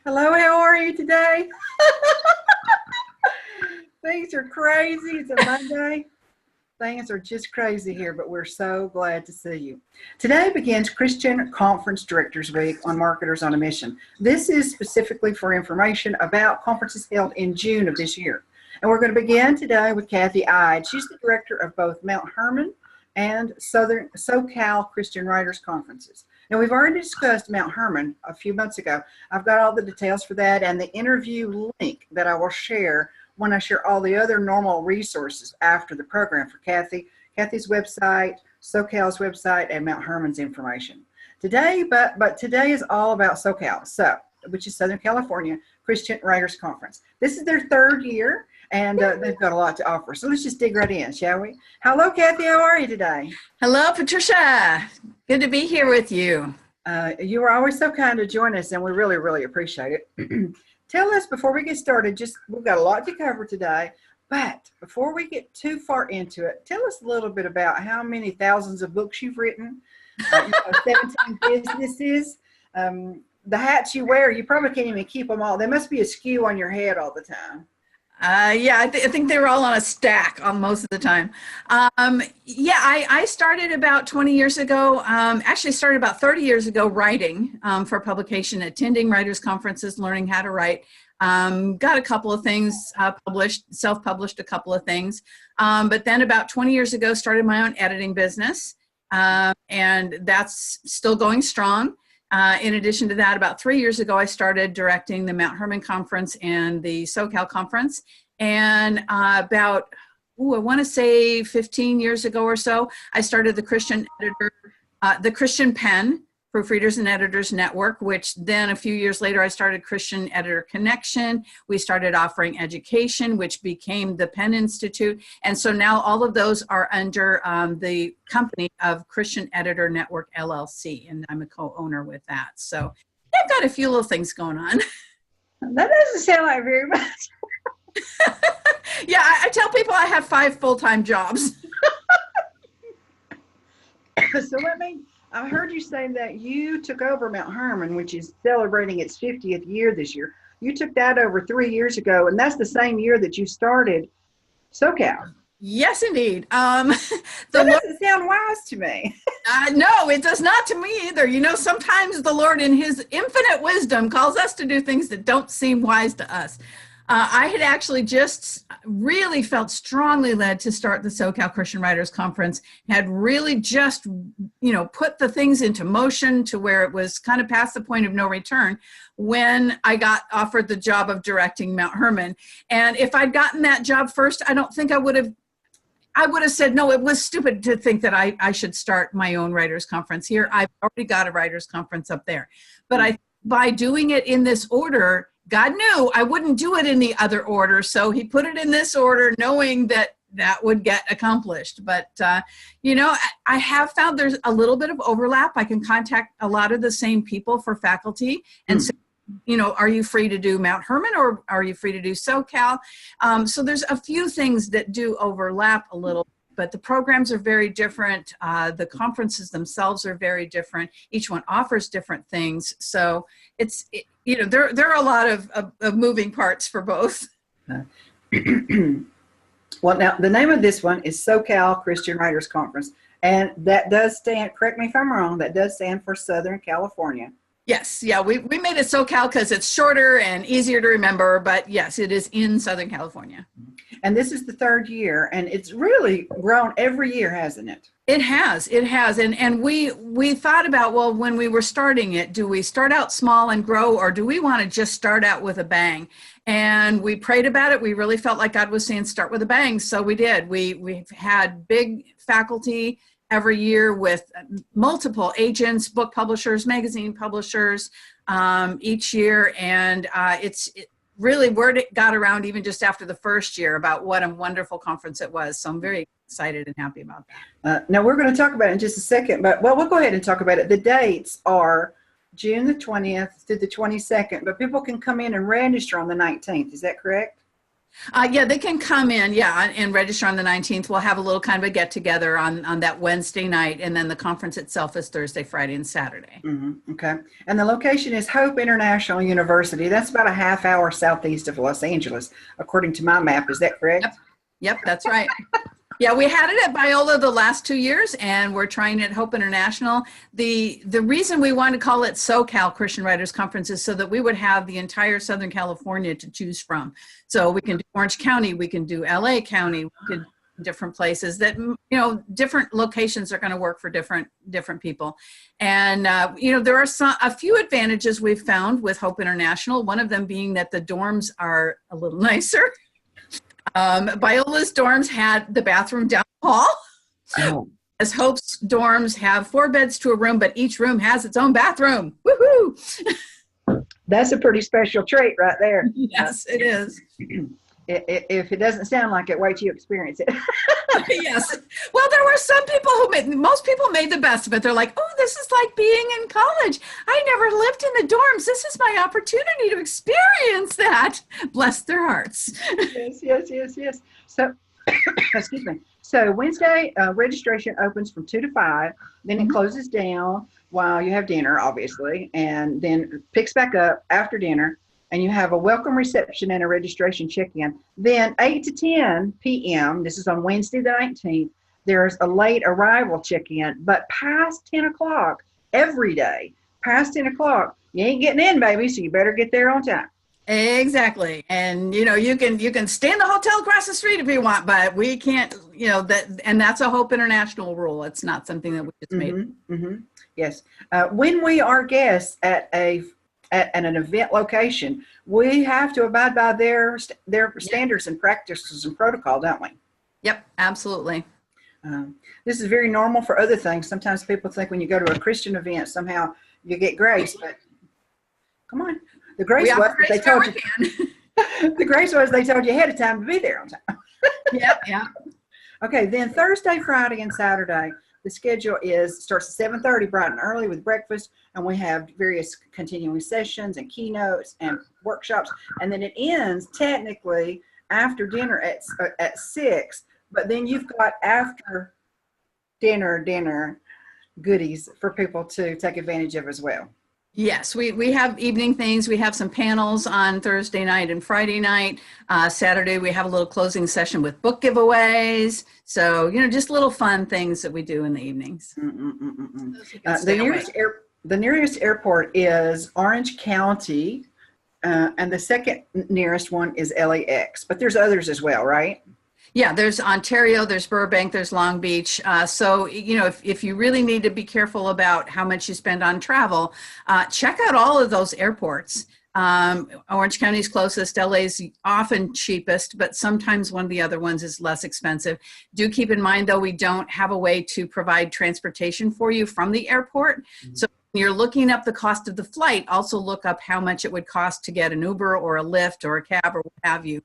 Hello, how are you today? Things are crazy. It's a Monday. Things are just crazy here, but we're so glad to see you. Today begins Christian Conference Directors Week on Marketers on a Mission. This is specifically for information about conferences held in June of this year. And we're going to begin today with Kathy Ide. She's the director of both Mount Hermon and SoCal Christian Writers Conferences. Now, we've already discussed Mount Hermon a few months ago. I've got all the details for that and the interview link that I will share when I share all the other normal resources after the program for Kathy's website, SoCal's website, and Mount Hermon's information. Today, but today is all about SoCal, which is Southern California Christian Writers Conference. This is their third year, and they've got a lot to offer. So let's just dig right in, shall we? Hello, Kathy. How are you today? Hello, Patricia. Good to be here with you. You were always so kind to join us, and we really, really appreciate it. Tell us, before we get started, we've got a lot to cover today, but before we get too far into it, tell us a little bit about how many thousands of books you've written, 17 businesses, the hats you wear. You probably can't even keep them all. There must be a skew on your head all the time. Yeah, I think they were all on a stack on most of the time. I started about 20 years ago, actually started about 30 years ago writing for publication, attending writers' conferences, learning how to write. Got a couple of things published, self-published a couple of things. But then about 20 years ago, started my own editing business, and that's still going strong. In addition to that, about 3 years ago, I started directing the Mount Hermon Conference and the SoCal Conference. And I want to say 15 years ago or so, I started the Christian Pen, Proofreaders and Editors Network, which then a few years later, I started Christian Editor Connection. We started offering education, which became the Penn Institute. And so now all of those are under the company of Christian Editor Network, LLC, and I'm a co-owner with that. So I've got a few little things going on. That doesn't sound like very much. Yeah, I tell people I have 5 full-time jobs. So I heard you say that you took over Mount Hermon, which is celebrating its 50th year this year. You took that over 3 years ago, and that's the same year that you started SoCal. Yes, indeed. That doesn't sound wise to me. No, it does not to me either. You know, sometimes the Lord in his infinite wisdom calls us to do things that don't seem wise to us. I had actually just really felt strongly led to start the SoCal Christian Writers Conference, had really just, put the things into motion to where it was kind of past the point of no return when I got offered the job of directing Mount Hermon. And if I'd gotten that job first, I don't think I would have said, no, it was stupid to think that I should start my own writers conference here. I've already got a writers conference up there. But by doing it in this order, God knew I wouldn't do it in the other order, so he put it in this order knowing that would get accomplished. But, I have found there's a little bit of overlap. I can contact a lot of the same people for faculty and say, are you free to do Mount Hermon or are you free to do SoCal? So there's a few things that do overlap a little, but the programs are very different. The conferences themselves are very different. Each one offers different things. So there are a lot of moving parts for both. Well, now the name of this one is SoCal Christian Writers Conference. And that does stand, correct me if I'm wrong, that does stand for Southern California. Yes. Yeah. We made it SoCal because it's shorter and easier to remember, but yes, it is in Southern California. And this is the third year, and it's really grown every year, hasn't it? It has. And we thought about, well, when we were starting it, do we start out small and grow, or do we want to just start out with a bang? And we prayed about it. We really felt like God was saying, start with a bang. So we did. We've had big faculty every year with multiple agents, book publishers, magazine publishers each year. And really word got around even just after the first year about what a wonderful conference it was. So I'm very excited and happy about that. Now we're going to talk about it in just a second, but we'll go ahead and talk about it. The dates are June the 20th through the 22nd, but people can come in and register on the 19th. Is that correct? Yeah, they can come in, and register on the 19th. We'll have a little kind of a get together on that Wednesday night, and then the conference itself is Thursday, Friday, and Saturday. Okay. And the location is Hope International University. That's about a half hour southeast of Los Angeles, according to my map. Is that correct? Yep, that's right. Yeah, we had it at Biola the last 2 years, and we're trying it at Hope International. The reason we wanted to call it SoCal Christian Writers Conference is so that we would have the entire Southern California to choose from. So we can do Orange County, we can do LA County, we could different places that, different locations are going to work for different people. And, there are a few advantages we've found with Hope International, one of them being that the dorms are a little nicer. Biola's dorms had the bathroom down the hall. Oh. As Hope's dorms have 4 beds to a room, but each room has its own bathroom. Woohoo! That's a pretty special trait right there. Yes, it is. If it doesn't sound like it, wait till you experience it. Yes. Well, there were some people most people made the best of it. They're like, oh, this is like being in college. I never lived in the dorms. This is my opportunity to experience that. Bless their hearts. Yes. So, excuse me. So Wednesday, registration opens from 2 to 5. Then it closes down while you have dinner, obviously, and then picks back up after dinner. And you have a welcome reception and a registration check-in. Then 8 to 10 p.m., this is on Wednesday the 19th, there's a late arrival check-in. But past 10 o'clock, every day, past 10 o'clock, you ain't getting in, baby, so you better get there on time. Exactly. And, you can stay in the hotel across the street if you want, but we can't, and that's a Hope International rule. It's not something that we just made. Yes. When we are guests at an event location, we have to abide by their standards and practices and protocol, don't we? Yep, absolutely. This is very normal for other things. Sometimes people think when you go to a Christian event, somehow you get grace, but come on. The grace was they told you. The grace was they told you ahead of time to be there on time. Yep. Okay, then Thursday, Friday, and Saturday, the schedule starts at 7:30 bright and early with breakfast, and we have various continuing sessions and keynotes and workshops, and then it ends technically after dinner at 6. But then you've got after dinner goodies for people to take advantage of as well. Yes, we have evening things. We have some panels on Thursday night and Friday night. Saturday, we have a little closing session with book giveaways. So, just little fun things that we do in the evenings. The nearest airport is Orange County, and the second nearest one is LAX. But there's others as well, right? Yeah, there's Ontario, there's Burbank, there's Long Beach. So, if you really need to be careful about how much you spend on travel, check out all of those airports. Orange County's closest, LA's often cheapest, but sometimes one of the other ones is less expensive. Do keep in mind, though, we don't have a way to provide transportation for you from the airport. So when you're looking up the cost of the flight, also look up how much it would cost to get an Uber or a Lyft or a cab or what have you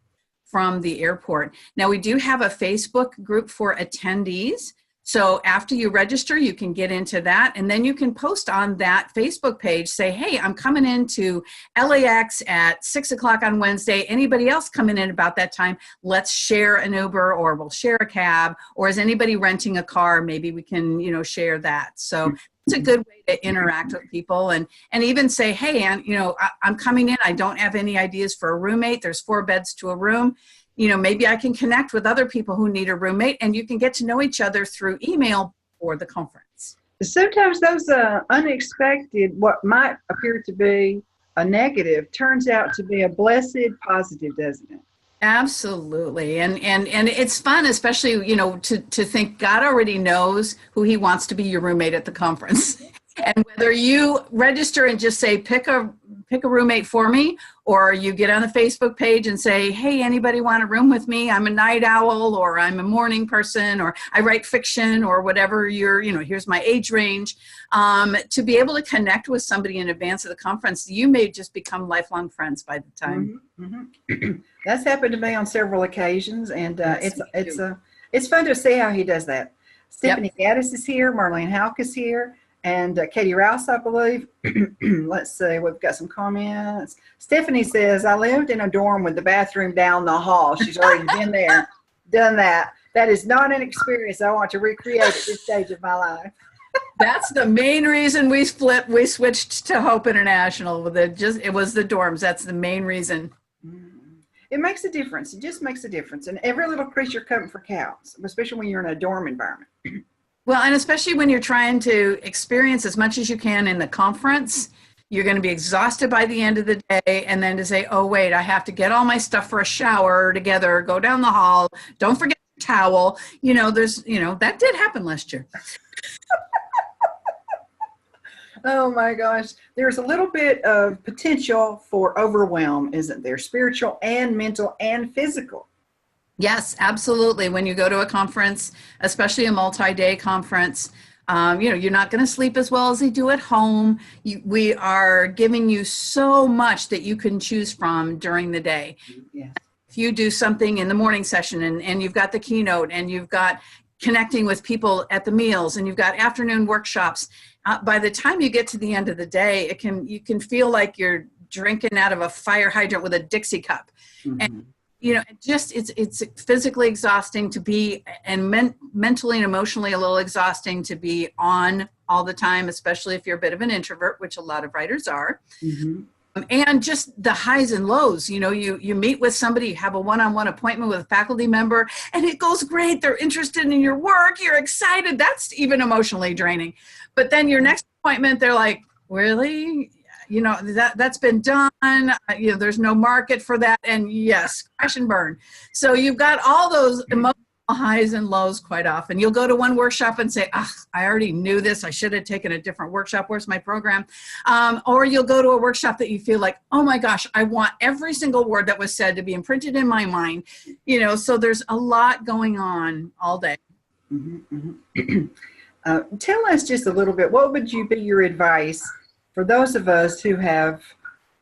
from the airport. Now, we do have a Facebook group for attendees. So after you register, you can get into that, and then you can post on that Facebook page, say, hey, I'm coming into LAX at 6 o'clock on Wednesday. Anybody else coming in about that time? Let's share an Uber, or we'll share a cab, or is anybody renting a car? Maybe we can, share that. So it's a good way to interact with people and even say, hey, I'm coming in. I don't have any ideas for a roommate. There's 4 beds to a room. Maybe I can connect with other people who need a roommate, and you can get to know each other through email for the conference. Sometimes those unexpected, what might appear to be a negative, turns out to be a blessed positive, doesn't it? Absolutely. And it's fun, especially, to think God already knows who he wants to be your roommate at the conference. And whether you register and just say, pick a roommate for me, or you get on the Facebook page and say, hey, anybody want a room with me? I'm a night owl, or I'm a morning person, or I write fiction, or whatever here's my age range. To be able to connect with somebody in advance of the conference, you may just become lifelong friends by the time. That's happened to me on several occasions, and it's fun to see how he does that. Stephanie Gaddis is here, Marlene Halk is here, And Katie Rouse, I believe. Let's see, we've got some comments. Stephanie says, I lived in a dorm with the bathroom down the hall. She's already been there, done that. That is not an experience I want to recreate at this stage of my life. That's the main reason we switched to Hope International. It was the dorms. That's the main reason. It makes a difference. It just makes a difference. And every little creature comfort counts, especially when you're in a dorm environment. Well, and especially when you're trying to experience as much as you can in the conference, you're going to be exhausted by the end of the day. And then to say, oh, wait, I have to get all my stuff for a shower together, go down the hall, don't forget your towel. That did happen last year. Oh my gosh. There's a little bit of potential for overwhelm, isn't there? Spiritual and mental and physical. Yes, absolutely. When you go to a conference, especially a multi-day conference, you're not going to sleep as well as they do at home. We are giving you so much that you can choose from during the day. Yes. If you do something in the morning session and you've got the keynote and you've got connecting with people at the meals and you've got afternoon workshops, by the time you get to the end of the day, you can feel like you're drinking out of a fire hydrant with a Dixie cup. Mm-hmm. And it's physically exhausting to be, and mentally and emotionally a little exhausting to be on all the time, especially if you're a bit of an introvert, which a lot of writers are. Mm-hmm. And just the highs and lows. You meet with somebody, you have a one-on-one appointment with a faculty member, and it goes great. They're interested in your work. You're excited. That's even emotionally draining. But then your next appointment, they're like, really? That's been done. There's no market for that. And yes, crash and burn. So you've got all those emotional highs and lows quite often. You'll go to one workshop and say, I already knew this. I should have taken a different workshop. Where's my program? Or you'll go to a workshop that you feel like, oh my gosh, I want every single word that was said to be imprinted in my mind. So there's a lot going on all day. Mm-hmm, mm-hmm. Tell us just a little bit, what would be your advice for those of us who have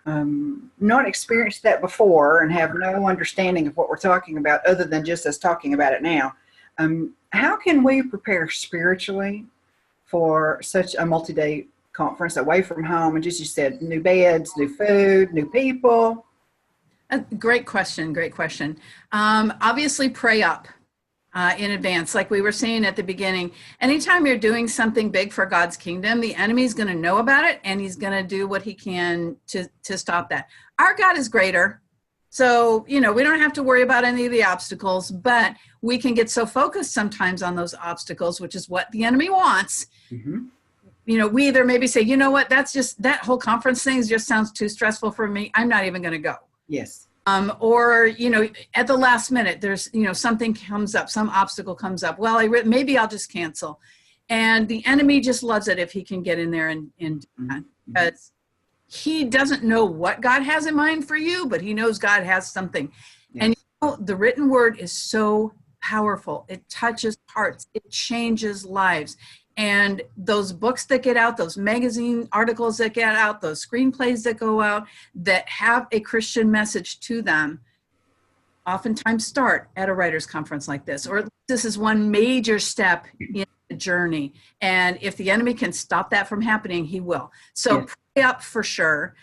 not experienced that before and have no understanding of what we're talking about other than just us talking about it now? How can we prepare spiritually for such a multi-day conference away from home? And just, you said, new beds, new food, new people. Great question. Obviously, pray up. In advance. Like we were saying at the beginning, anytime you're doing something big for God's kingdom, the enemy's going to know about it and he's going to do what he can to stop that. Our God is greater. So, we don't have to worry about any of the obstacles, but we can get so focused sometimes on those obstacles, which is what the enemy wants. Mm-hmm. We either maybe say, you know what, that whole conference thing just sounds too stressful for me. I'm not even going to go. Yes. Or, at the last minute, there's, something comes up, some obstacle comes up. Well, maybe I'll just cancel. And the enemy just loves it if he can get in there and do that. Because he doesn't know what God has in mind for you, but he knows God has something. Yes. And the written word is so powerful. It touches hearts. It changes lives. And those books that get out, those magazine articles that get out, those screenplays that go out that have a Christian message to them, oftentimes start at a writer's conference like this, or this is one major step in the journey. And if the enemy can stop that from happening, he will. So pray up for sure.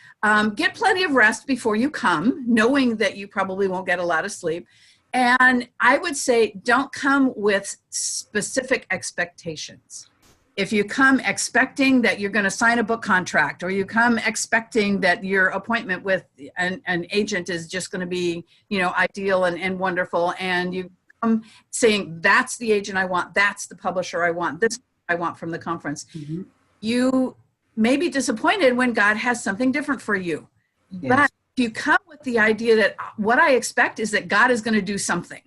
Get plenty of rest before you come, knowing that you probably won't get a lot of sleep. And I would say, don't come with specific expectations. If you come expecting that you're going to sign a book contract, or you come expecting that your appointment with an agent is just going to be, ideal and wonderful, and you come saying, that's the agent I want, that's the publisher I want, this I want from the conference, mm-hmm. You may be disappointed when God has something different for you. Yes. But if you come with the idea that what I expect is that God is going to do something,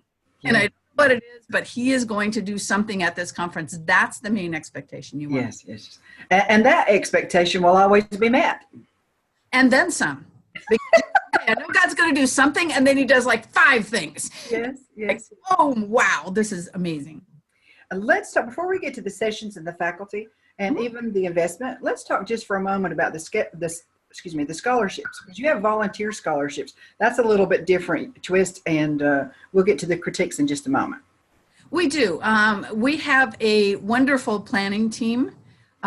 and I don't know what it is, but he is going to do something at this conference. That's the main expectation you want. Yes. And that expectation will always be met. And then some. Because I know God's going to do something, and then he does like 5 things. Yes. Like, oh, wow, this is amazing. Let's talk, before we get to the sessions and the faculty and even the investment, let's talk just for a moment about the scholarships, because you have volunteer scholarships. That's a little bit different twist, and we'll get to the critiques in just a moment. We do. We have a wonderful planning team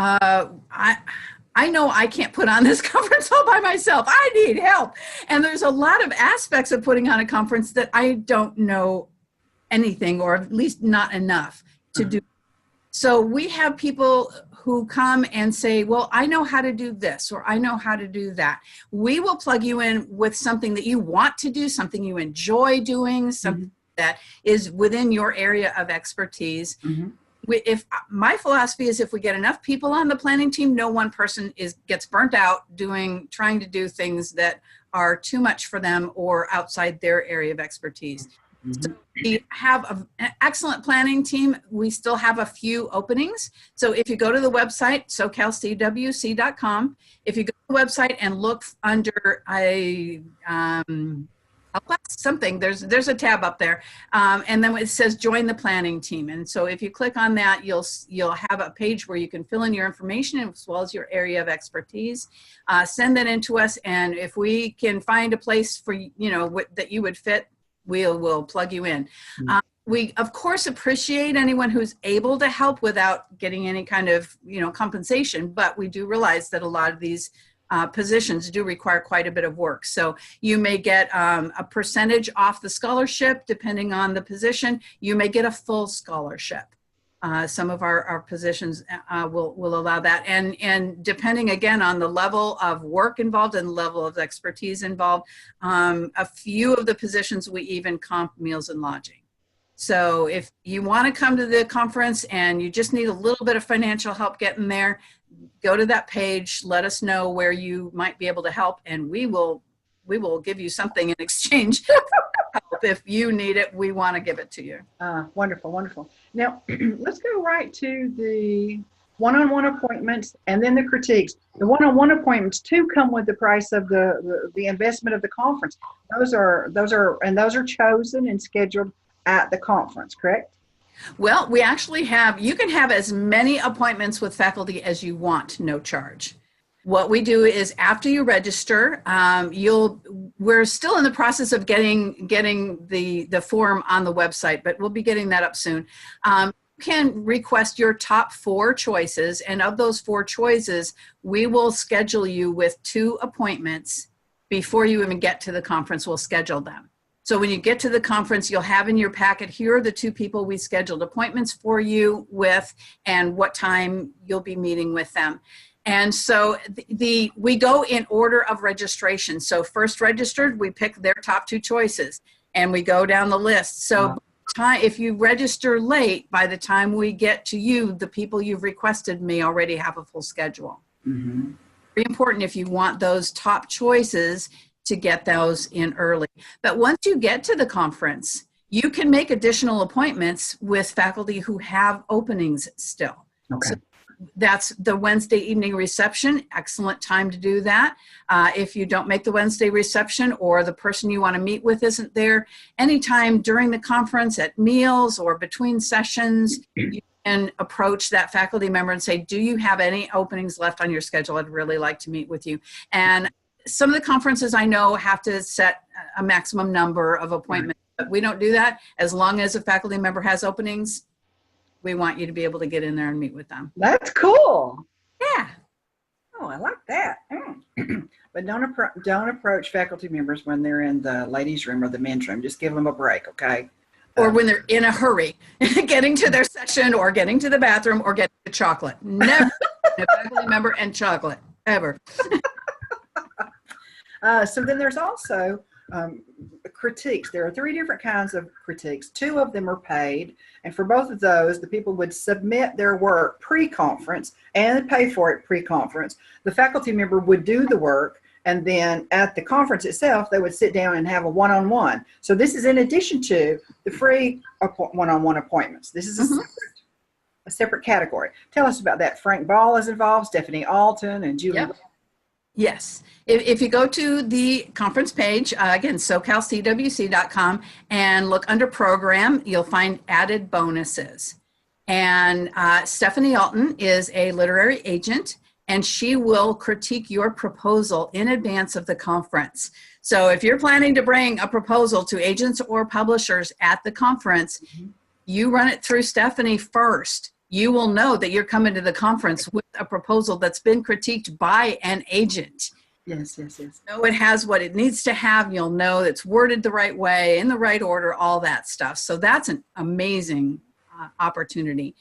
I know I can't put on this conference all by myself. I need help. And there's a lot of aspects of putting on a conference that I don't know anything, or at least not enough to do. So we have people who come and say, well, I know how to do this, or I know how to do that. We will plug you in with something that you want to do, something you enjoy doing, something that is within your area of expertise. If my philosophy is, if we get enough people on the planning team, no one person gets burnt out trying to do things that are too much for them or outside their area of expertise. So we have an excellent planning team. We still have a few openings. So if you go to the website, SoCalCDWk.com, if you go to the website and look under something, there's a tab up there, and then it says join the planning team. And so if you click on that, you'll have a page where you can fill in your information as well as your area of expertise. Send that in to us, and if we can find a place for that you would fit, we'll plug you in. We of course appreciate anyone who's able to help without getting any kind of compensation, but we do realize that a lot of these positions do require quite a bit of work. So you may get a percentage off the scholarship depending on the position. You may get a full scholarship. Some of our positions will allow that. And depending again on the level of work involved and the level of expertise involved, a few of the positions we even comp meals and lodging. So if you want to come to the conference and you just need a little bit of financial help getting there, go to that page, let us know where you might be able to help, and we will give you something in exchange for help. If you need it, we want to give it to you. Wonderful, wonderful. Now, let's go right to the one-on-one appointments and then the critiques. The one-on-one appointments too come with the price of the investment of the conference. Those are chosen and scheduled at the conference, correct? Well, we actually you can have as many appointments with faculty as you want, no charge. What we do is after you register, we're still in the process of getting the form on the website, but we'll be getting that up soon. You can request your top 4 choices, and of those 4 choices, we will schedule you with 2 appointments before you even get to the conference. We'll schedule them. So when you get to the conference, you'll have in your packet, here are the 2 people we scheduled appointments for you with and what time you'll be meeting with them. And so we go in order of registration. So first registered, we pick their top 2 choices and we go down the list. So if you register late, by the time we get to you, the people you've requested may already have a full schedule. Very important if you want those top choices to get those in early. But once you get to the conference, you can make additional appointments with faculty who have openings still. Okay. So that's the Wednesday evening reception. Excellent time to do that. If you don't make the Wednesday reception or the person you want to meet with isn't there, anytime during the conference, at meals or between sessions, you can approach that faculty member and say, do you have any openings left on your schedule? I'd really like to meet with you. And some of the conferences I know have to set a maximum number of appointments, but we don't do that. As long as a faculty member has openings, we want you to be able to get in there and meet with them. That's cool. Yeah. Oh, I like that. But don't approach faculty members when they're in the ladies' room or the men's room. Just give them a break, okay? Or when they're in a hurry, getting to their session or getting to the bathroom or getting the chocolate. Never a faculty member and chocolate, ever. So then there's also critiques. There are 3 different kinds of critiques. 2 of them are paid, and for both of those, the people would submit their work pre-conference and pay for it pre-conference. The faculty member would do the work, and then at the conference itself, they would sit down and have a one-on-one. So this is in addition to the free one-on-one appointments. This is a separate category. Tell us about that. Frank Ball is involved, Stephanie Alton, and Julie. Yep. Yes. If you go to the conference page, again, SoCalCWC.com, and look under program, you'll find added bonuses. And Stephanie Alton is a literary agent, and she will critique your proposal in advance of the conference. So if you're planning to bring a proposal to agents or publishers at the conference, you run it through Stephanie first. you will know that you're coming to the conference with a proposal that's been critiqued by an agent. Yes, yes, yes. Know it has what it needs to have. You'll know it's worded the right way, in the right order, all that stuff. So that's an amazing opportunity.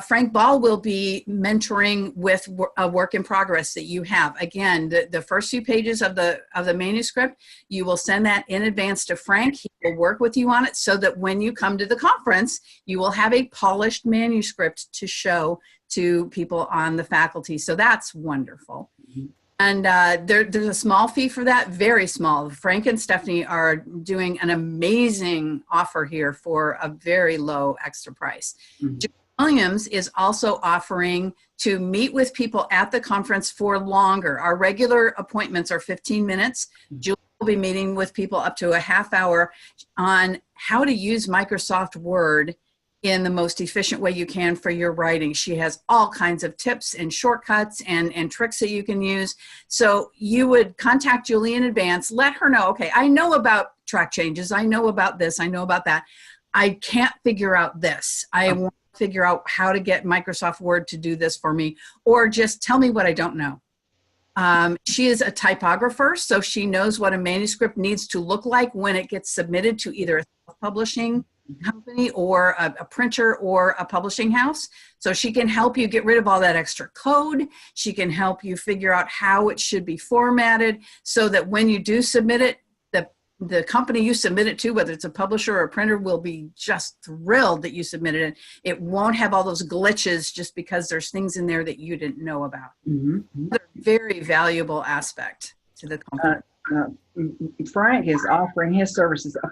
Frank Ball will be mentoring with a work in progress that you have. Again, the first few pages of the manuscript, you will send that in advance to Frank. He will work with you on it so that when you come to the conference, you will have a polished manuscript to show to people on the faculty. So that's wonderful. Mm-hmm. And there's a small fee for that, very small. Frank and Stephanie are doing an amazing offer here for a very low extra price. Mm-hmm. Williams is also offering to meet with people at the conference for longer. Our regular appointments are 15 minutes. Julie will be meeting with people up to a half hour on how to use Microsoft Word in the most efficient way you can for your writing. She has all kinds of tips and shortcuts and tricks that you can use. So you would contact Julie in advance, let her know, okay, I know about track changes. I know about this. I know about that. I can't figure out this. I want figure out how to get Microsoft Word to do this for me, or just tell me what I don't know. She is a typographer, so she knows what a manuscript needs to look like when it gets submitted to either a self-publishing company or a printer or a publishing house. So she can help you get rid of all that extra code. She can help you figure out how it should be formatted so that when you do submit it, the company you submit it to, whether it's a publisher or a printer, will be just thrilled that you submitted it. It won't have all those glitches just because there's things in there that you didn't know about. Mm-hmm. Another very valuable aspect to the company. Frank is offering his services a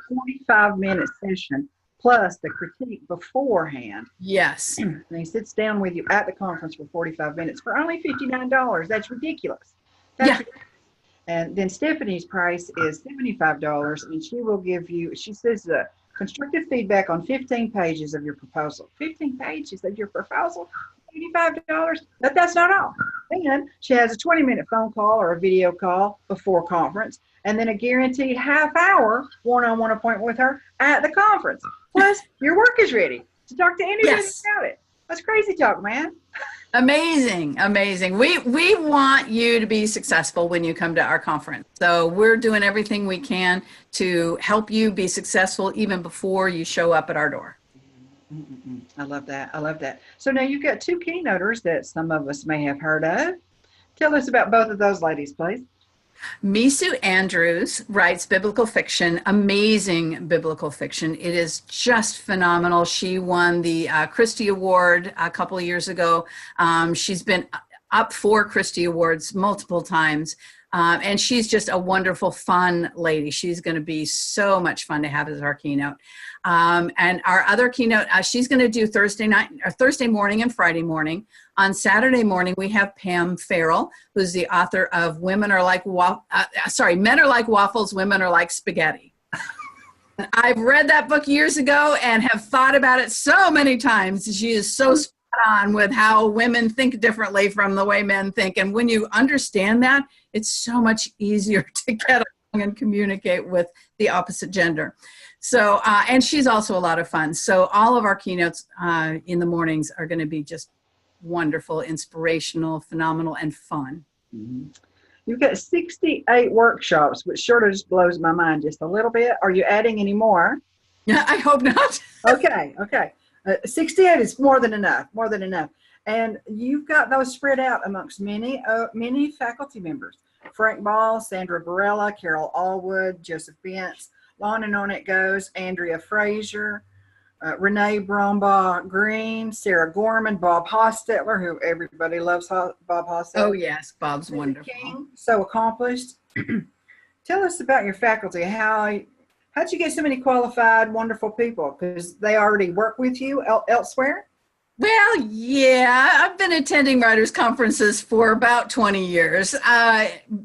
45-minute session plus the critique beforehand. Yes. And he sits down with you at the conference for 45 minutes for only $59. That's ridiculous. Ridiculous. And then Stephanie's price is $75, and she will give you, she says, constructive feedback on 15 pages of your proposal. 15 pages of your proposal, $85. But that's not all. Then she has a 20-minute phone call or a video call before conference, and then a guaranteed half-hour one-on-one appointment with her at the conference. Plus, your work is ready to talk to anybody about it. That's crazy talk, man. Amazing, amazing. We want you to be successful when you come to our conference. So we're doing everything we can to help you be successful even before you show up at our door. I love that. I love that. So now you've got two keynoters that some of us may have heard of. Tell us about both of those ladies, please. Misu Andrews writes biblical fiction, amazing biblical fiction. It is just phenomenal. She won the Christie Award a couple of years ago. She's been up for Christie Awards multiple times. And she's just a wonderful, fun lady. She's going to be so much fun to have as our keynote. And our other keynote, she's going to do Thursday morning and Friday morning. On Saturday morning, we have Pam Farrell, who's the author of Men Are Like Waffles, Women Are Like Spaghetti. I've read that book years ago and have thought about it so many times. She is so spot on with how women think differently from the way men think. And when you understand that, it's so much easier to get along and communicate with the opposite gender. So, and she's also a lot of fun. So all of our keynotes in the mornings are going to be just wonderful, inspirational, phenomenal, and fun. Mm-hmm. You've got 68 workshops, which sort of just blows my mind just a little bit. Are you adding any more? Yeah, I hope not. Okay. 68 is more than enough. And you've got those spread out amongst many faculty members. Frank Ball, Sandra Barella, Carol Allwood, Joseph Bentz, on and on it goes. Andrea Frazier, Renee Brombaugh Green, Sarah Gorman, Bob Hostetler, who everybody loves Bob Hostetler. Oh, yes, Bob's wonderful. King, so accomplished. Tell us about your faculty. How'd you get so many qualified, wonderful people? Because they already work with you elsewhere? Well, yeah, I've been attending writers' conferences for about 20 years.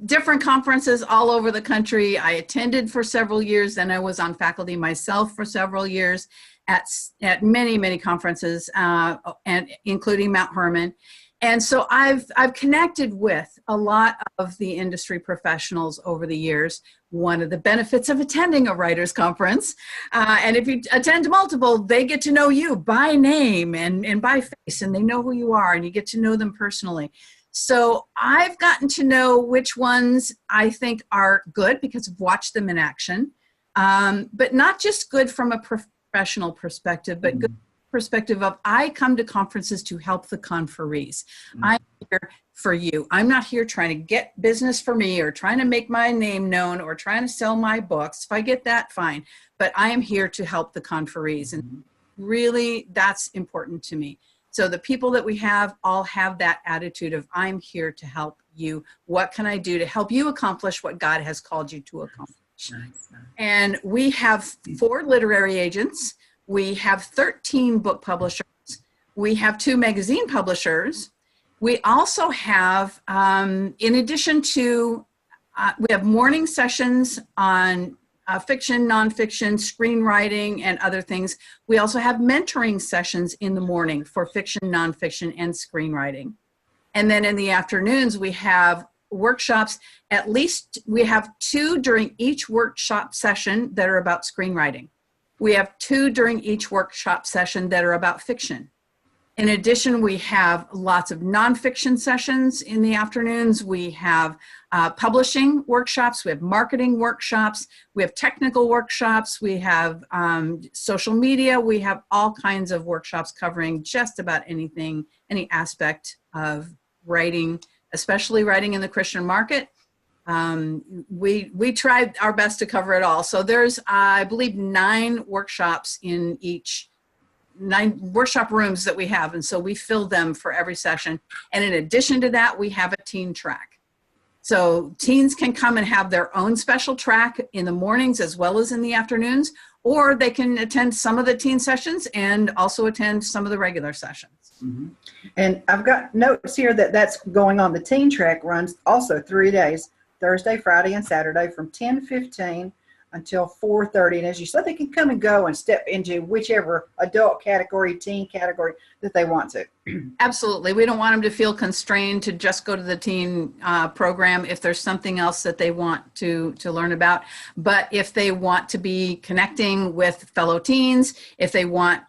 Different conferences all over the country. I attended for several years, then I was on faculty myself for several years at many conferences, and including Mount Hermon. And so I've connected with a lot of the industry professionals over the years. One of the benefits of attending a writers conference, and if you attend multiple, they get to know you by name and by face, and they know who you are, and you get to know them personally. So I've gotten to know which ones I think are good because I've watched them in action, but not just good from a professional perspective, but good perspective of I come to conferences to help the conferees. I'm here for you. I'm not here trying to get business for me or trying to make my name known or trying to sell my books. If I get that, fine. But I am here to help the conferees. And really, that's important to me. So the people that we have all have that attitude of I'm here to help you. What can I do to help you accomplish what God has called you to accomplish? Nice. And we have 4 literary agents. We have 13 book publishers. We have 2 magazine publishers. We also have, in addition to, we have morning sessions on fiction, nonfiction, screenwriting, and other things. We also have mentoring sessions in the morning for fiction, nonfiction, and screenwriting. And then in the afternoons, we have workshops. At least we have 2 during each workshop session that are about screenwriting. We have 2 during each workshop session that are about fiction. In addition, we have lots of nonfiction sessions in the afternoons. We have publishing workshops. We have marketing workshops. We have technical workshops. We have social media. We have all kinds of workshops covering just about anything, any aspect of writing, especially writing in the Christian market. We tried our best to cover it all. So there's, I believe, 9 workshops in each, 9 workshop rooms that we have. And so we fill them for every session. And in addition to that, we have a teen track. So teens can come and have their own special track in the mornings as well as in the afternoons, or they can attend some of the teen sessions and also attend some of the regular sessions. Mm-hmm. And I've got notes here that that's going on. The teen track runs also 3 days, Thursday, Friday, and Saturday from 10:15 until 4:30. And as you said, they can come and go and step into whichever adult category, teen category that they want to. Absolutely. We don't want them to feel constrained to just go to the teen program if there's something else that they want to learn about. But if they want to be connecting with fellow teens, if they want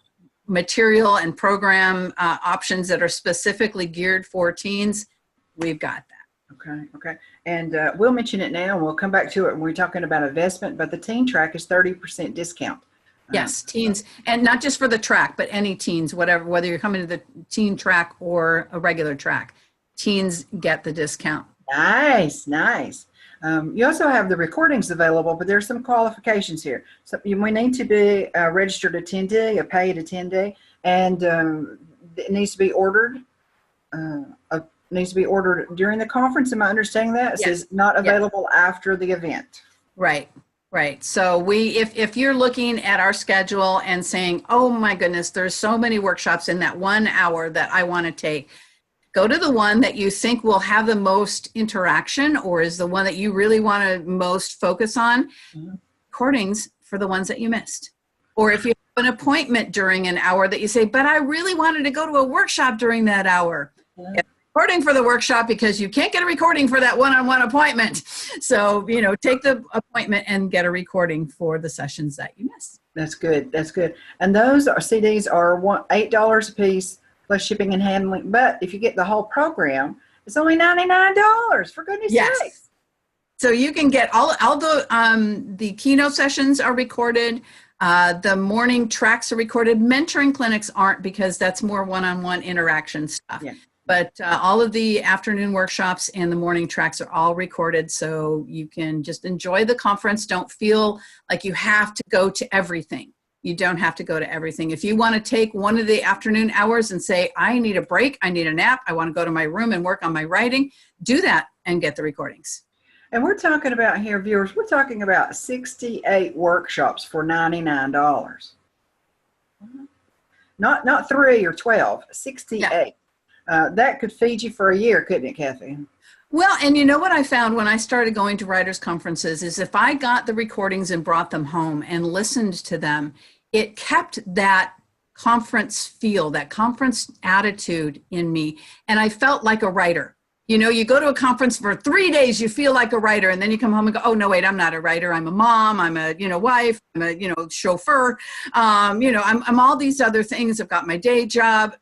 material and program options that are specifically geared for teens, we've got that. Okay. And we'll mention it now, and we'll come back to it when we're talking about investment, but the teen track is 30% discount. Yes, teens, and not just for the track, but any teens, whether you're coming to the teen track or a regular track, teens get the discount. Nice. You also have the recordings available, but there's some qualifications here. So we need to be a registered attendee, a paid attendee, and it needs to be ordered. Needs to be ordered during the conference. Am I understanding that? It says not available after the event. Right. So if you're looking at our schedule and saying, oh my goodness, there's so many workshops in that 1 hour that I want to take, go to the one that you think will have the most interaction or is the one that you really want to most focus on. Recordings for the ones that you missed. Or if you have an appointment during an hour that you say, but I really wanted to go to a workshop during that hour. Get a recording for the workshop because you can't get a recording for that one-on-one appointment. So, take the appointment and get a recording for the sessions that you missed. That's good. And those CDs are $8 a piece plus shipping and handling. But if you get the whole program, it's only $99, for goodness sake. So you can get all the keynote sessions are recorded. The morning tracks are recorded. Mentoring clinics aren't because that's more one-on-one interaction stuff. Yeah. But all of the afternoon workshops and the morning tracks are all recorded, so you can just enjoy the conference. Don't feel like you have to go to everything. You don't have to go to everything. If you want to take one of the afternoon hours and say, I need a break, I need a nap, I want to go to my room and work on my writing, do that and get the recordings. And we're talking about here, viewers, we're talking about 68 workshops for $99. Not 3 or 12, 68. Yeah. That could feed you for a year, couldn't it, Kathy? Well, and you know what I found when I started going to writers' conferences is if I got the recordings and brought them home and listened to them, it kept that conference feel, that conference attitude in me. And I felt like a writer. You know, you go to a conference for 3 days, you feel like a writer, and then you come home and go, oh, no, wait, I'm not a writer. I'm a mom. I'm a, wife. I'm a, chauffeur. I'm all these other things. I've got my day job.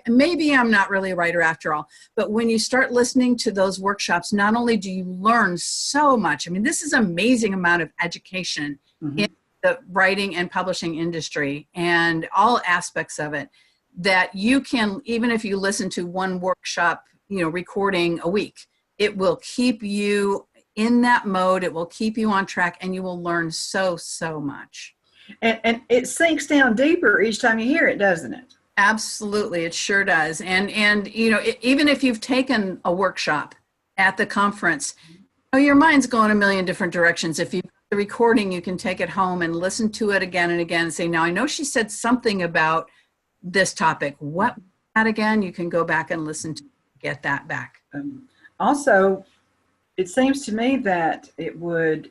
Maybe I'm not really a writer after all. But when you start listening to those workshops, not only do you learn so much, I mean, this is an amazing amount of education in the writing and publishing industry and all aspects of it, that you can, even if you listen to one workshop, recording a week, it will keep you in that mode. It will keep you on track, and you will learn so much. And it sinks down deeper each time you hear it, doesn't it? Absolutely, it sure does. And even if you've taken a workshop at the conference, your mind's going a million different directions. If you the recording, you can take it home and listen to it again and again and say, now I know she said something about this topic. What that again? You can go back and listen to get that back. Also, it seems to me that it would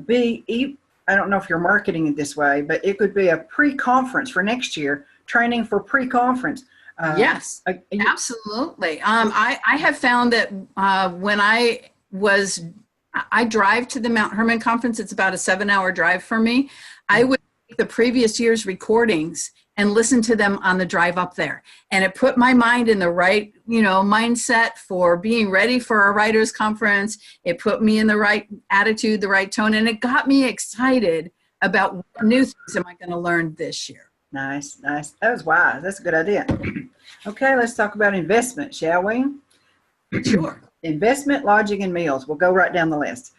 be, I don't know if you're marketing it this way, but it could be a pre-conference for next year, training for pre-conference. Yes, absolutely. I have found that when I drive to the Mount Hermon conference, it's about a 7-hour drive for me. I would take the previous year's recordings and listen to them on the drive up there. And it put my mind in the right, mindset for being ready for a writer's conference. It put me in the right attitude, the right tone, and it got me excited about what new things am I going to learn this year. Nice. That was wise. That's a good idea. Okay, let's talk about investment, shall we? Sure. Investment, lodging, and meals. We'll go right down the list.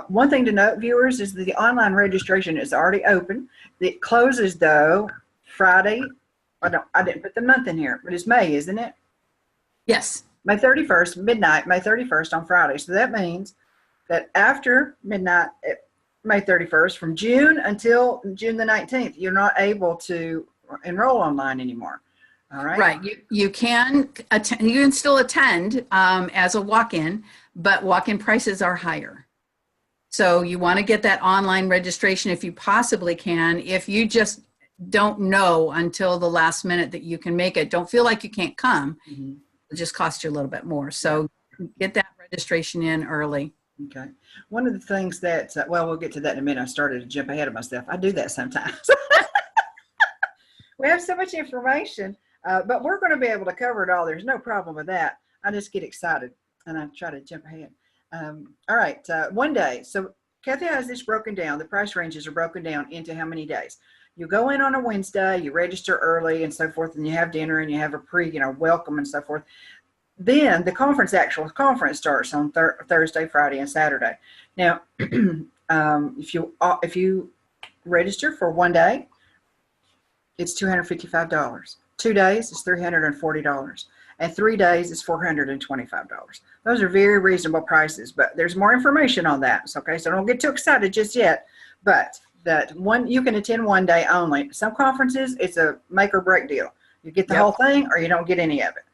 One thing to note, viewers, is that the online registration is already open. It closes, though, Friday. I didn't put the month in here, but it's May, isn't it? Yes. May 31st, midnight, May 31st on Friday. So that means that after midnight, May 31st, from June until June the 19th, you're not able to enroll online anymore. All right. Right. You can attend. You can still attend as a walk-in, but walk-in prices are higher. So you want to get that online registration if you possibly can. If you just don't know until the last minute that you can make it, don't feel like you can't come. It'll just cost you a little bit more. So get that registration in early. Okay. One of the things that, we'll get to that in a minute. I started to jump ahead of myself. I do that sometimes. We have so much information, but we're going to be able to cover it all. There's no problem with that. I just get excited and I try to jump ahead. All right. One day. So Kathy has this broken down. The price ranges are broken down into how many days. You go in on a Wednesday, you register early and so forth, and you have dinner and you have a welcome and so forth. Then the actual conference starts on Thursday, Friday, and Saturday. Now, if you register for one day, it's $255. 2 days is $340, and 3 days is $425. Those are very reasonable prices, but there's more information on that. Okay, so don't get too excited just yet. But that one, you can attend one day only. Some conferences, it's a make or break deal. You get the whole thing, or you don't get any of it.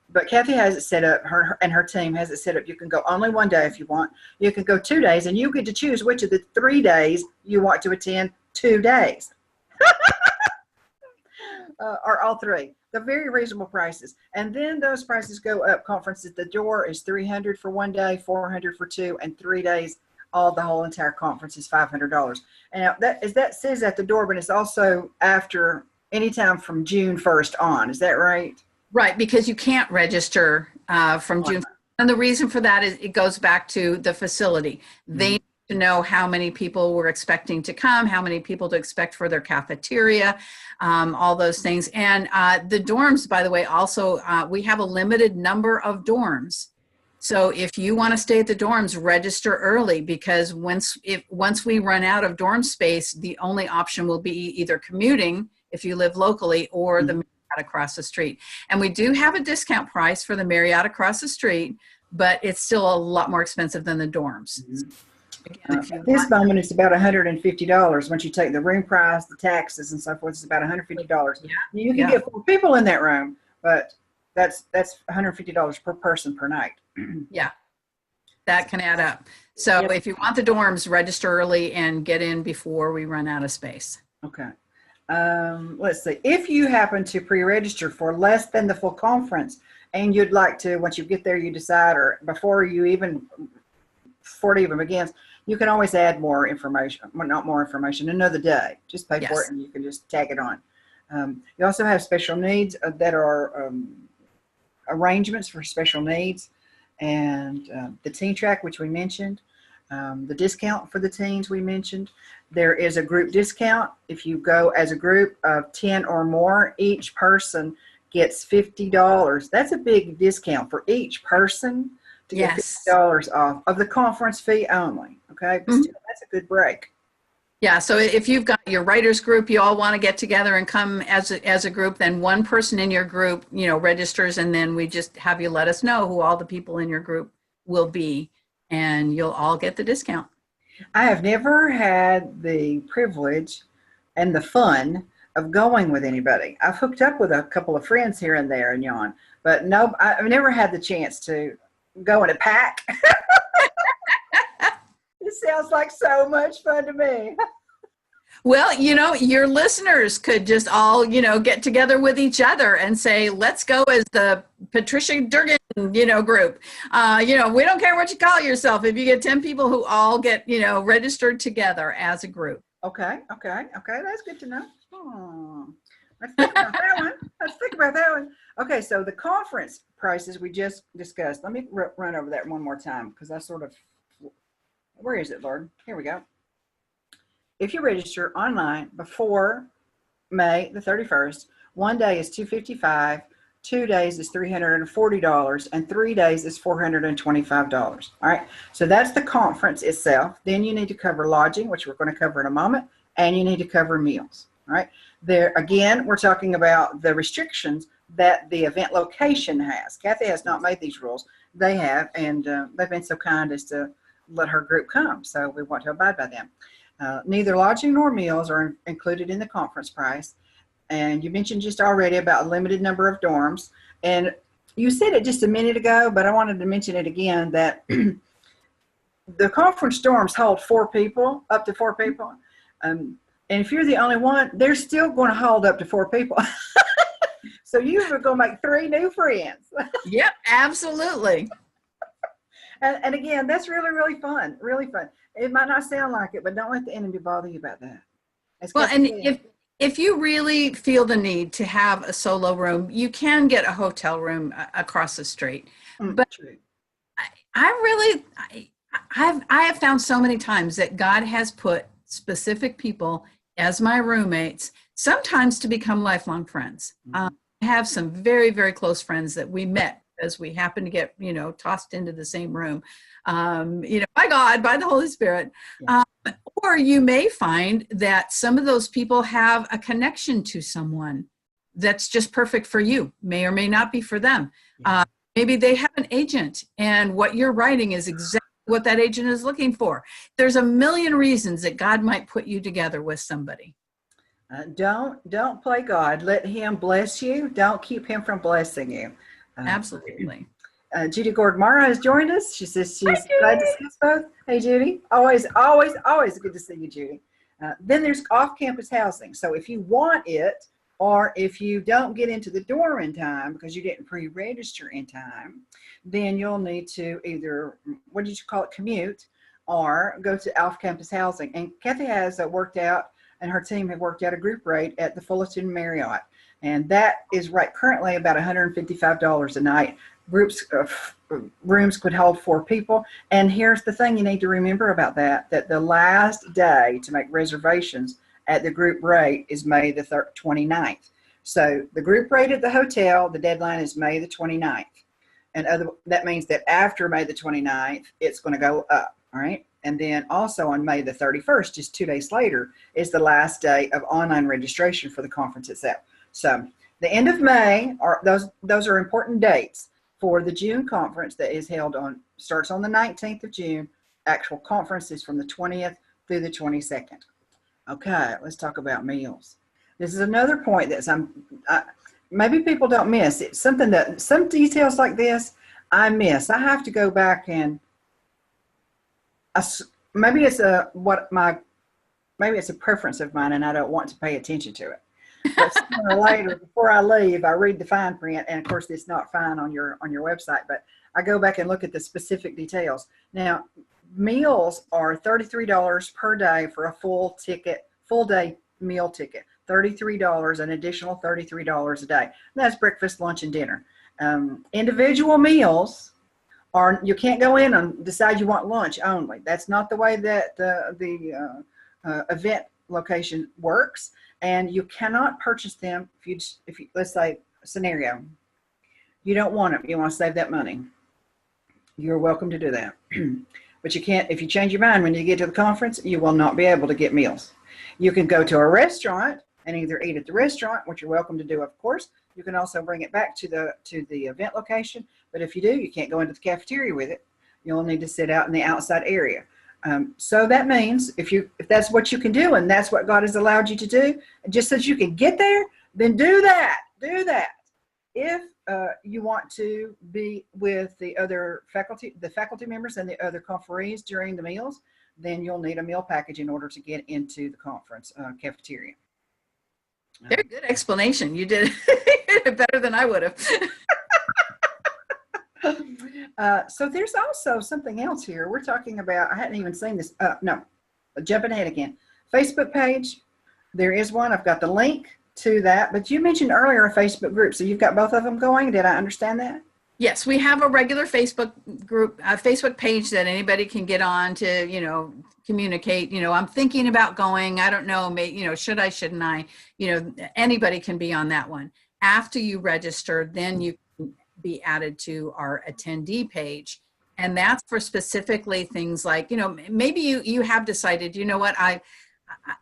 But Kathy has it set up, her team has it set up. You can go only one day if you want. You can go 2 days, and you get to choose which of the 3 days you want to attend 2 days. Or all three. They're very reasonable prices. And then those prices go up. Conferences, the door is $300 for 1 day, $400 for 2, and 3 days. The whole entire conference is $500. And that says at the door, but it's also after anytime from June 1st on. Is that right? Right, because you can't register from June 1st. And the reason for that is it goes back to the facility. They need to know how many people we're expecting to come, how many people to expect for their cafeteria, all those things. And the dorms, by the way, also, we have a limited number of dorms. So if you want to stay at the dorms, register early, because once we run out of dorm space, the only option will be either commuting if you live locally, or the Marriott across the street. And we do have a discount price for the Marriott across the street, but it's still a lot more expensive than the dorms. Again, at this moment, it's about $150. Once you take the room price, the taxes, and so forth, it's about $150. Yeah. You can get 4 people in that room, but that's $150 per person per night. Yeah, that can add up. So if you want the dorms, register early and get in before we run out of space. Okay. Let's see. If you happen to pre-register for less than the full conference and you'd like to, once you get there, you decide, or before it even begins, you can always add more information. Well, not more information, another day. Just pay for it and you can just tag it on. You also have special needs that are arrangements for special needs, and the teen track, which we mentioned, the discount for the teens we mentioned. There is a group discount. If you go as a group of 10 or more, each person gets $50. That's a big discount for each person to get $50 off of the conference fee only. Okay, but still, that's a good break. Yeah, so if you've got your writers group, you all want to get together and come as a group, then one person in your group, registers, and then we just have you let us know who all the people in your group will be, and you'll all get the discount. I have never had the privilege and the fun of going with anybody. I've hooked up with a couple of friends here and there and yon, but no, I've never had the chance to go in a pack. It sounds like so much fun to me. Well, your listeners could just all, get together with each other and say, let's go as the Patricia Durgan, group. We don't care what you call yourself. If you get 10 people who all get, registered together as a group. Okay. That's good to know. Let's think about that one. Okay, so the conference prices we just discussed. Let me run over that one more time because I where is it, Lord? Here we go. If you register online before May the 31st, 1 day is $255, 2 days is $340, and 3 days is $425. All right, so that's the conference itself. Then you need to cover lodging, which we're going to cover in a moment, and you need to cover meals. All right, there again, we're talking about the restrictions that the event location has. Kathy has not made these rules. They have, and they've been so kind as to let her group come, so we want to abide by them. Neither lodging nor meals are included in the conference price. And you mentioned just already about a limited number of dorms. And you said it just a minute ago, but I wanted to mention it again, that the conference dorms hold 4 people, up to 4 people. And if you're the only one, they're still going to hold up to 4 people. So you're going to make 3 new friends. Yep, absolutely. And again, that's really, really fun. Really fun. It might not sound like it, but don't let the enemy bother you about that. Well, and if you really feel the need to have a solo room, you can get a hotel room across the street. But true. I have found so many times that God has put specific people as my roommates, sometimes to become lifelong friends. I have some very, very close friends that we met as we happen to get, tossed into the same room, by God, by the Holy Spirit. Yeah. Or you may find that some of those people have a connection to someone that's just perfect for you, may or may not be for them. Yeah. Maybe they have an agent, and what you're writing is exactly what that agent is looking for. There's a million reasons that God might put you together with somebody. Don't play God. Let him bless you. Don't keep him from blessing you. Absolutely. Judy Gordmara has joined us. She says she's glad to see us both. Hey, Judy. Always good to see you, Judy. Then there's off-campus housing. So if you want it, or if you don't get into the dorm in time because you didn't pre-register in time, then you'll need to either, what did you call it, commute, or go to off-campus housing. And Kathy has worked out, and her team have worked out a group rate at the Fullerton Marriott. And that is currently about $155 a night. Rooms could hold 4 people. And here's the thing you need to remember about that the last day to make reservations at the group rate is May the 29th. So the group rate at the hotel, the deadline is May the 29th. And that means that after May the 29th, it's going to go up, all right? And then also on May the 31st, just 2 days later, is the last day of online registration for the conference itself. So the end of May, those are important dates for the June conference that is starts on the 19th of June. Actual conference is from the 20th through the 22nd. Okay, let's talk about meals. This is another point that maybe people don't miss. It's something that some details like this I miss. I have to go back and maybe it's what my maybe it's a preference of mine and I don't want to pay attention to it. But sooner or later, before I leave, I read the fine print, and of course it's not fine on your website, but I go back and look at the specific details. Now, meals are $33 per day for a full day meal ticket. $33, an additional $33 a day. And that's breakfast, lunch, and dinner. Individual meals are, you can't go in and decide you want lunch only. That's not the way that the event location works. And you cannot purchase them if you let's say scenario, you don't want them, you want to save that money. You're welcome to do that. But you can't, if you change your mind when you get to the conference, you will not be able to get meals. You can go to a restaurant and either eat at the restaurant, which you're welcome to do, of course. You can also bring it back to the event location. But if you do, you can't go into the cafeteria with it. You'll need to sit out in the outside area. So that means if that's what you can do and that's what God has allowed you to do, just so you can get there, then do that. Do that. If you want to be with the faculty members and the other conferees during the meals, then you'll need a meal package in order to get into the conference cafeteria. Very good explanation. You did it better than I would have. So there's also something else here. We're talking about, I hadn't even seen this. No, jumping ahead again. Facebook page, there is one. I've got the link to that. But you mentioned earlier a Facebook group. So you've got both of them going. Did I understand that? Yes, we have a regular Facebook group, a Facebook page that anybody can get on to, communicate. I'm thinking about going. I don't know, should I, shouldn't I? Anybody can be on that one. After you register, then you can be added to our attendee page. And that's for specifically things like, maybe you have decided,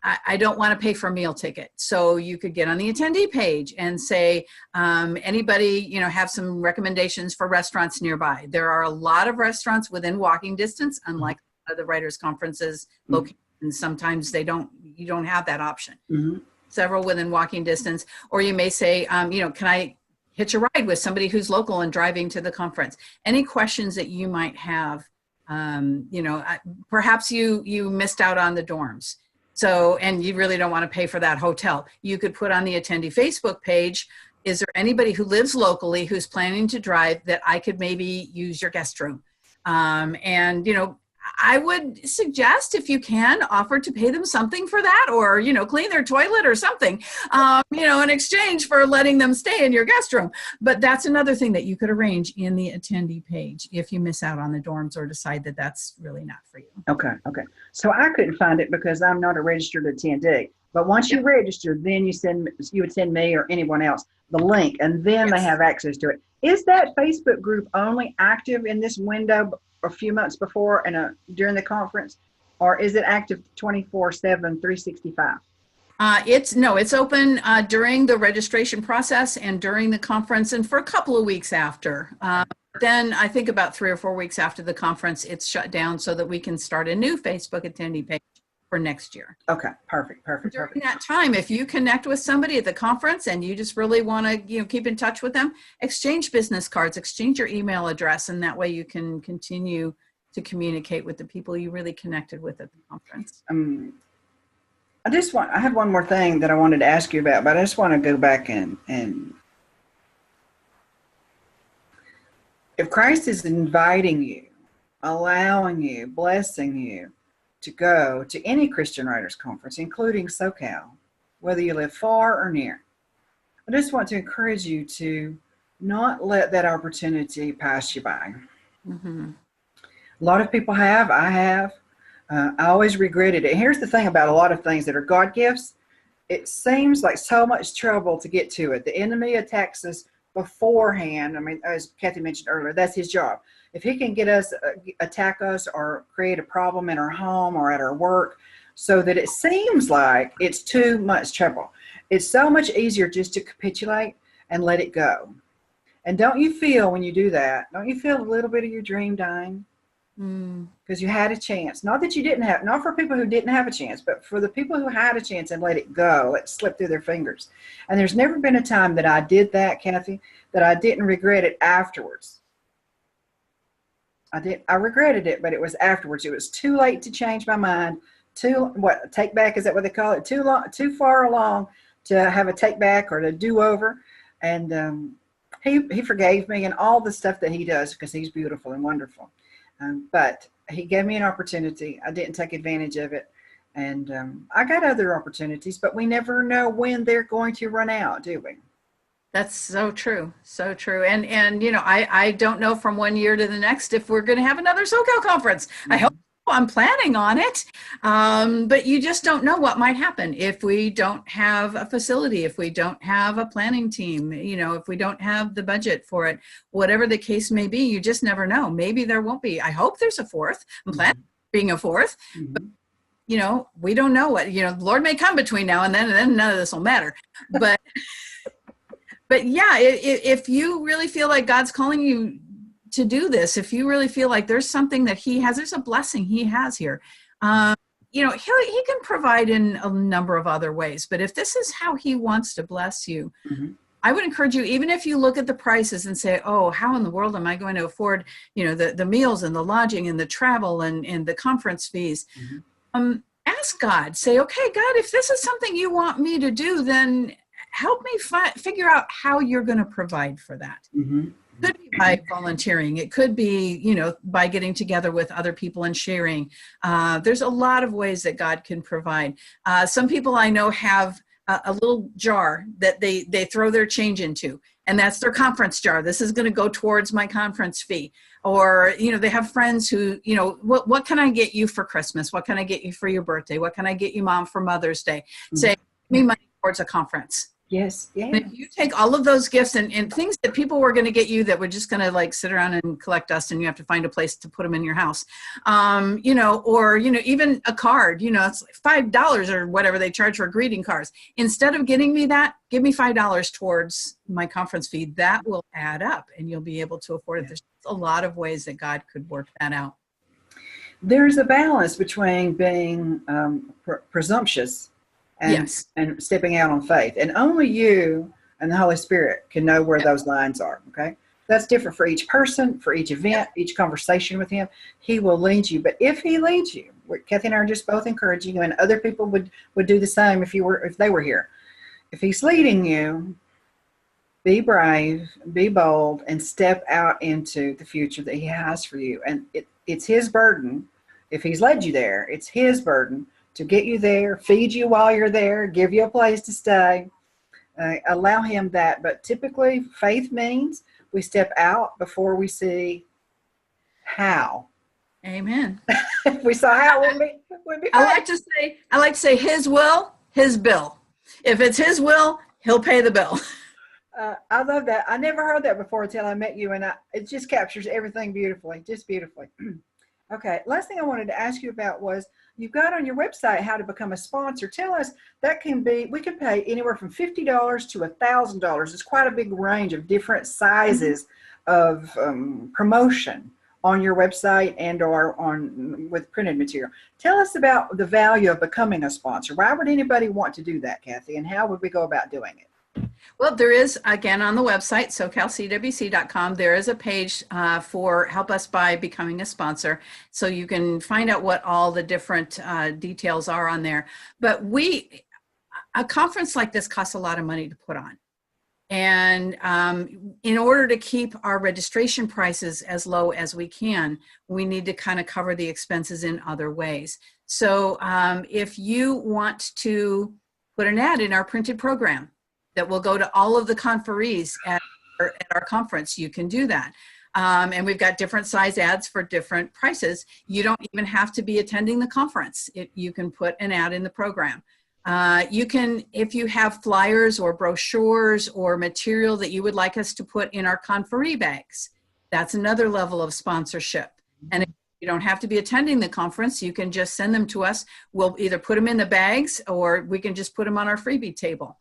I don't want to pay for a meal ticket. So you could get on the attendee page and say, anybody, have some recommendations for restaurants nearby. There are a lot of restaurants within walking distance, unlike the writers' conferences locations. Sometimes you don't have that option. Mm-hmm. Several within walking distance. Or you may say, can I hitch a ride with somebody who's local and driving to the conference? Any questions that you might have, perhaps you missed out on the dorms. So, and you really don't want to pay for that hotel. You could put on the attendee Facebook page, is there anybody who lives locally who's planning to drive that I could maybe use your guest room? I would suggest, if you can, offer to pay them something for that, or, clean their toilet or something, in exchange for letting them stay in your guest room. But that's another thing that you could arrange in the attendee page if you miss out on the dorms or decide that that's really not for you. Okay. So I couldn't find it because I'm not a registered attendee. But once you register, then you would send me or anyone else the link, and then they have access to it. Is that Facebook group only active in this window a few months before and during the conference, or is it active 24/7, 365? It's open during the registration process and during the conference and for a couple of weeks after. Then I think about 3 or 4 weeks after the conference, it's shut down so that we can start a new Facebook attendee page for next year. Okay, perfect. During that time, if you connect with somebody at the conference and you just really want to, keep in touch with them, exchange business cards, exchange your email address, and that way you can continue to communicate with the people you really connected with at the conference. I have one more thing that I wanted to ask you about, but I just want to go back and if Christ is inviting you, allowing you, blessing you to go to any Christian Writers Conference, including SoCal, whether you live far or near, I just want to encourage you to not let that opportunity pass you by. Mm-hmm. A lot of people have. I have. I always regretted it. Here's the thing about a lot of things that are God gifts. It seems like so much trouble to get to it. The enemy attacks us beforehand. I mean, as Kathy mentioned earlier, that's his job. If he can get us, attack us or create a problem in our home or at our work so that it seems like it's too much trouble, it's so much easier just to capitulate and let it go. And don't you feel when you do that, don't you feel a little bit of your dream dying? Because you had a chance. Not that you didn't have, not for people who didn't have a chance, but for the people who had a chance and let it go, let it slip through their fingers. And there's never been a time that I did that, Kathy, that I didn't regret it afterwards. I regretted it, but it was afterwards. It was too late to change my mind, take back, is that what they call it? Too far along to have a take back or to do over. And he forgave me and all the stuff that he does because he's beautiful and wonderful. But he gave me an opportunity. I didn't take advantage of it. And I got other opportunities, but we never know when they're going to run out, do we? That's so true. So true. And you know, I don't know from one year to the next if we're going to have another SoCal conference. Mm-hmm. I hope I'm planning on it. But you just don't know what might happen if we don't have a facility, if we don't have a planning team, you know, if we don't have the budget for it, whatever the case may be, you just never know. Maybe there won't be. I hope there's a fourth. I'm planning on being a fourth. Mm-hmm. But, you know, we don't know what, you know, the Lord may come between now and then none of this will matter. But yeah, if you really feel like God's calling you to do this, if you really feel like there's something that he has, there's a blessing he has here, you know, he can provide in a number of other ways. But if this is how he wants to bless you, mm-hmm. I would encourage you, even if you look at the prices and say, oh, how in the world am I going to afford, you know, the meals and the lodging and the travel and the conference fees? Mm-hmm. Ask God, say, okay, God, if this is something you want me to do, then help me figure out how you're going to provide for that. Mm-hmm. It could be by volunteering. It could be, you know, by getting together with other people and sharing. There's a lot of ways that God can provide. Some people I know have a little jar that they throw their change into, and that's their conference jar. This is going to go towards my conference fee. Or, you know, they have friends who, you know, what can I get you for Christmas? What can I get you for your birthday? What can I get you, Mom, for Mother's Day? Mm-hmm. Say, give me money towards a conference. Yes. Yeah. If you take all of those gifts and things that people were going to get you that were just going to like sit around and collect dust, and you have to find a place to put them in your house, you know, or, you know, even a card, you know, it's like $5 or whatever they charge for greeting cards. Instead of getting me that, give me $5 towards my conference fee. That will add up and you'll be able to afford it. There's a lot of ways that God could work that out. There's a balance between being presumptuous and stepping out on faith. And only you and the Holy Spirit can know where those lines are, okay? That's different for each person, for each event, each conversation with him. He will lead you. But if he leads you, Kathy and I are just both encouraging you, and other people would do the same if they were here. If he's leading you, be brave, be bold, and step out into the future that he has for you. And it's his burden. If he's led you there, it's his burden to get you there, feed you while you're there, give you a place to stay, allow him that. But typically, faith means we step out before we see how. Amen. If we saw how, we'd be I like to say his will, his bill. If it's his will, he'll pay the bill. I love that. I never heard that before until I met you, and it just captures everything beautifully, just beautifully. Okay, last thing I wanted to ask you about was, you've got on your website how to become a sponsor. Tell us, we can pay anywhere from $50 to $1,000. It's quite a big range of different sizes of promotion on your website and or with printed material. Tell us about the value of becoming a sponsor. Why would anybody want to do that, Kathy, and how would we go about doing it? Well, there is, again, on the website, SoCalCWC.com, there is a page for Help Us by Becoming a Sponsor. So you can find out what all the different details are on there. But a conference like this costs a lot of money to put on. And in order to keep our registration prices as low as we can, we need to kind of cover the expenses in other ways. So if you want to put an ad in our printed program that will go to all of the conferees at our conference, you can do that. And we've got different size ads for different prices. You don't even have to be attending the conference. You can put an ad in the program. You can, if you have flyers or brochures or material that you would like us to put in our conferee bags, that's another level of sponsorship. And if you don't have to be attending the conference, you can just send them to us. We'll either put them in the bags or we can just put them on our freebie table.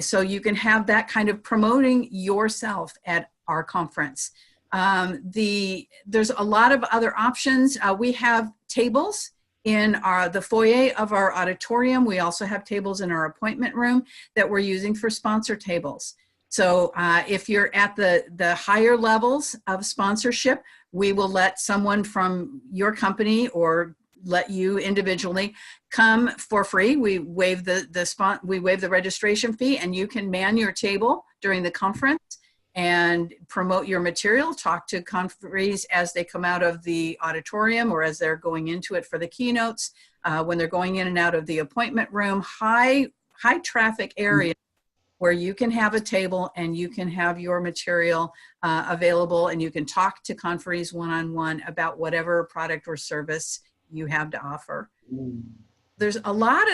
So you can have that kind of promoting yourself at our conference. There's a lot of other options. We have tables in the foyer of our auditorium. We also have tables in our appointment room that we're using for sponsor tables. So if you're at the higher levels of sponsorship, we will let someone from your company or let you individually come for free. We waive the registration fee, and you can man your table during the conference and promote your material, talk to conferees as they come out of the auditorium or as they're going into it for the keynotes, when they're going in and out of the appointment room, high traffic area where you can have a table and you can have your material available, and you can talk to conferees one-on-one about whatever product or service you have to offer. There's a lot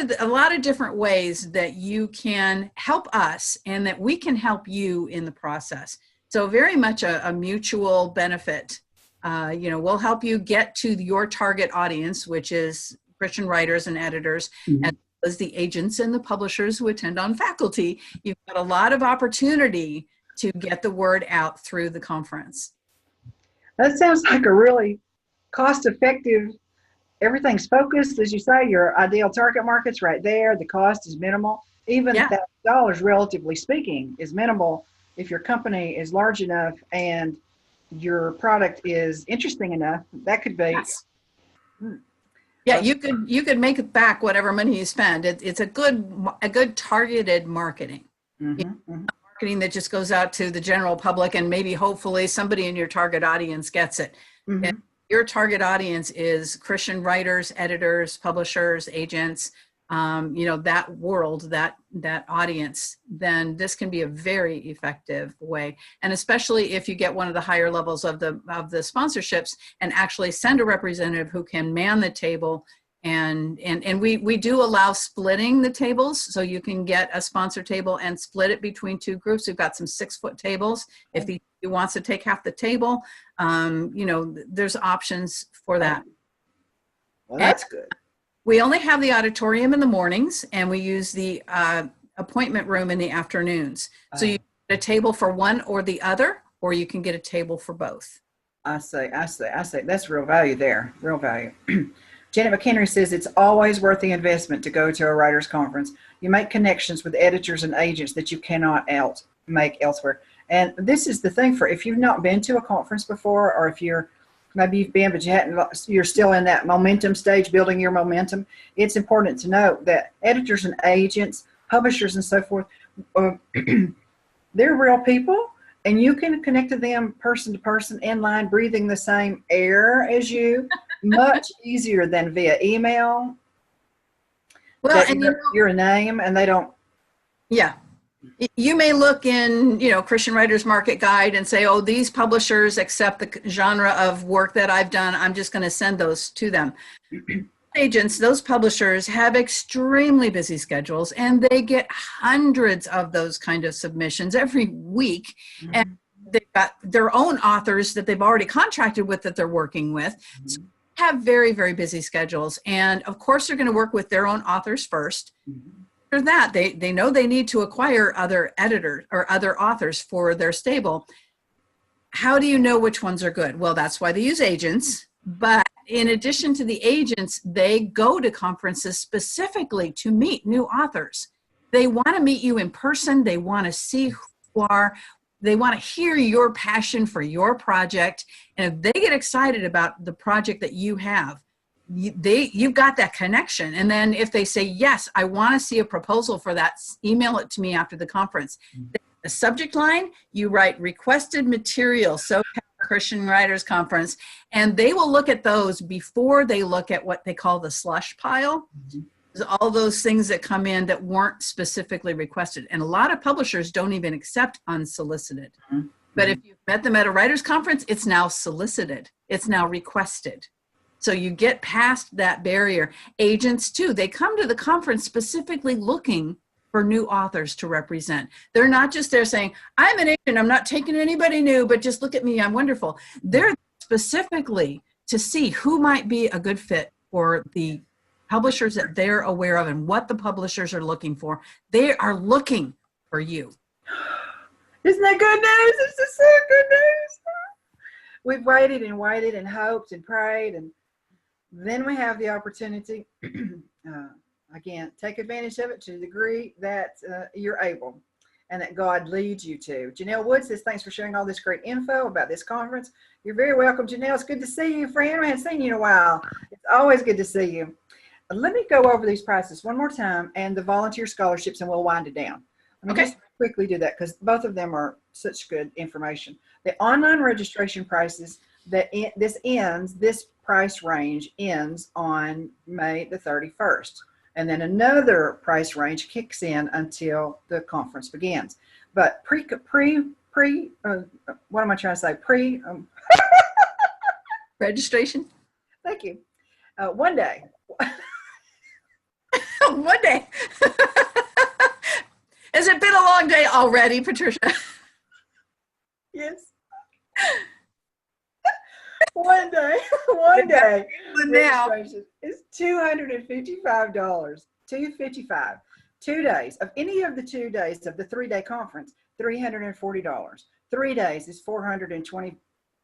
of different ways that you can help us and that we can help you in the process. So very much a mutual benefit. We'll help you get to your target audience, which is Christian writers and editors, as well as the agents and the publishers who attend on faculty. You've got a lot of opportunity to get the word out through the conference. That sounds like a really cost-effective. Everything's focused, as you say, your ideal target market's right there. The cost is minimal. Even $1,000, relatively speaking, is minimal if your company is large enough and your product is interesting enough. That could be. Yes. Yeah, you could make it back whatever money you spend. It's a good targeted marketing. Marketing that just goes out to the general public, and maybe hopefully somebody in your target audience gets it. And your target audience is Christian writers, editors, publishers, agents, that world, that audience, then this can be a very effective way. And especially if you get one of the higher levels of the sponsorships and actually send a representative who can man the table. And we do allow splitting the tables, so you can get a sponsor table and split it between two groups. We've got some 6-foot tables. If he wants to take half the table, there's options for that. Well, that's good. We only have the auditorium in the mornings, and we use the appointment room in the afternoons. So you get a table for one or the other, or you can get a table for both. I see. That's real value there. Real value. Janet McHenry says it's always worth the investment to go to a writers conference. You make connections with editors and agents that you cannot make elsewhere. And this is the thing, for if you've not been to a conference before, or if maybe you've been, but you're still in that momentum stage, building your momentum. It's important to know that editors and agents, publishers and so forth, they're real people, and you can connect to them person to person, in line, breathing the same air as you, much easier than via email. Well, and you're a name, and they don't. Yeah. You may look in, Christian Writers Market Guide and say, oh, these publishers accept the genre of work that I've done. I'm just going to send those to them. Agents, those publishers have extremely busy schedules, and they get hundreds of those kind of submissions every week. And they've got their own authors that they've already contracted with that they're working with. So they have very, very busy schedules. And of course, they're going to work with their own authors first. After that, they know they need to acquire other editors or other authors for their stable. How do you know which ones are good? Well, that's why they use agents. But in addition to the agents, they go to conferences specifically to meet new authors. They want to meet you in person. They want to see who you are. They want to hear your passion for your project. And if they get excited about the project that you have, you've got that connection. And then if they say, yes, I want to see a proposal for that, email it to me after the conference. The subject line, you write requested material, SoCal Christian Writers Conference, and they will look at those before they look at what they call the slush pile. All those things that come in that weren't specifically requested. And a lot of publishers don't even accept unsolicited. But if you've met them at a writers conference, it's now solicited. It's now requested. So you get past that barrier. Agents too, they come to the conference specifically looking for new authors to represent. They're not just there saying, I'm an agent, I'm not taking anybody new, but just look at me, I'm wonderful. They're specifically to see who might be a good fit for the publishers that they're aware of and what the publishers are looking for. They are looking for you. Isn't that good news? This is so good news. We've waited and hoped and prayed, and then we have the opportunity. Again, take advantage of it to the degree that you're able and that God leads you to. Janelle Wood says, thanks for sharing all this great info about this conference. You're very welcome, Janelle. It's good to see you, friend. We haven't seen you in a while. It's Always good to see you. Let me go over these prices one more time and the volunteer scholarships, and we'll wind it down. Let me just quickly do that because both of them are such good information. The online registration prices, this price range ends on May the 31st. And then another price range kicks in until the conference begins. But what am I trying to say? Registration? Thank you. One day. One day. Has it been a long day already, Patricia? Yes. One day. Now Registration is $255. $255. 2 days of any of the 2 days of the 3-day conference, $340. 3 days is $420.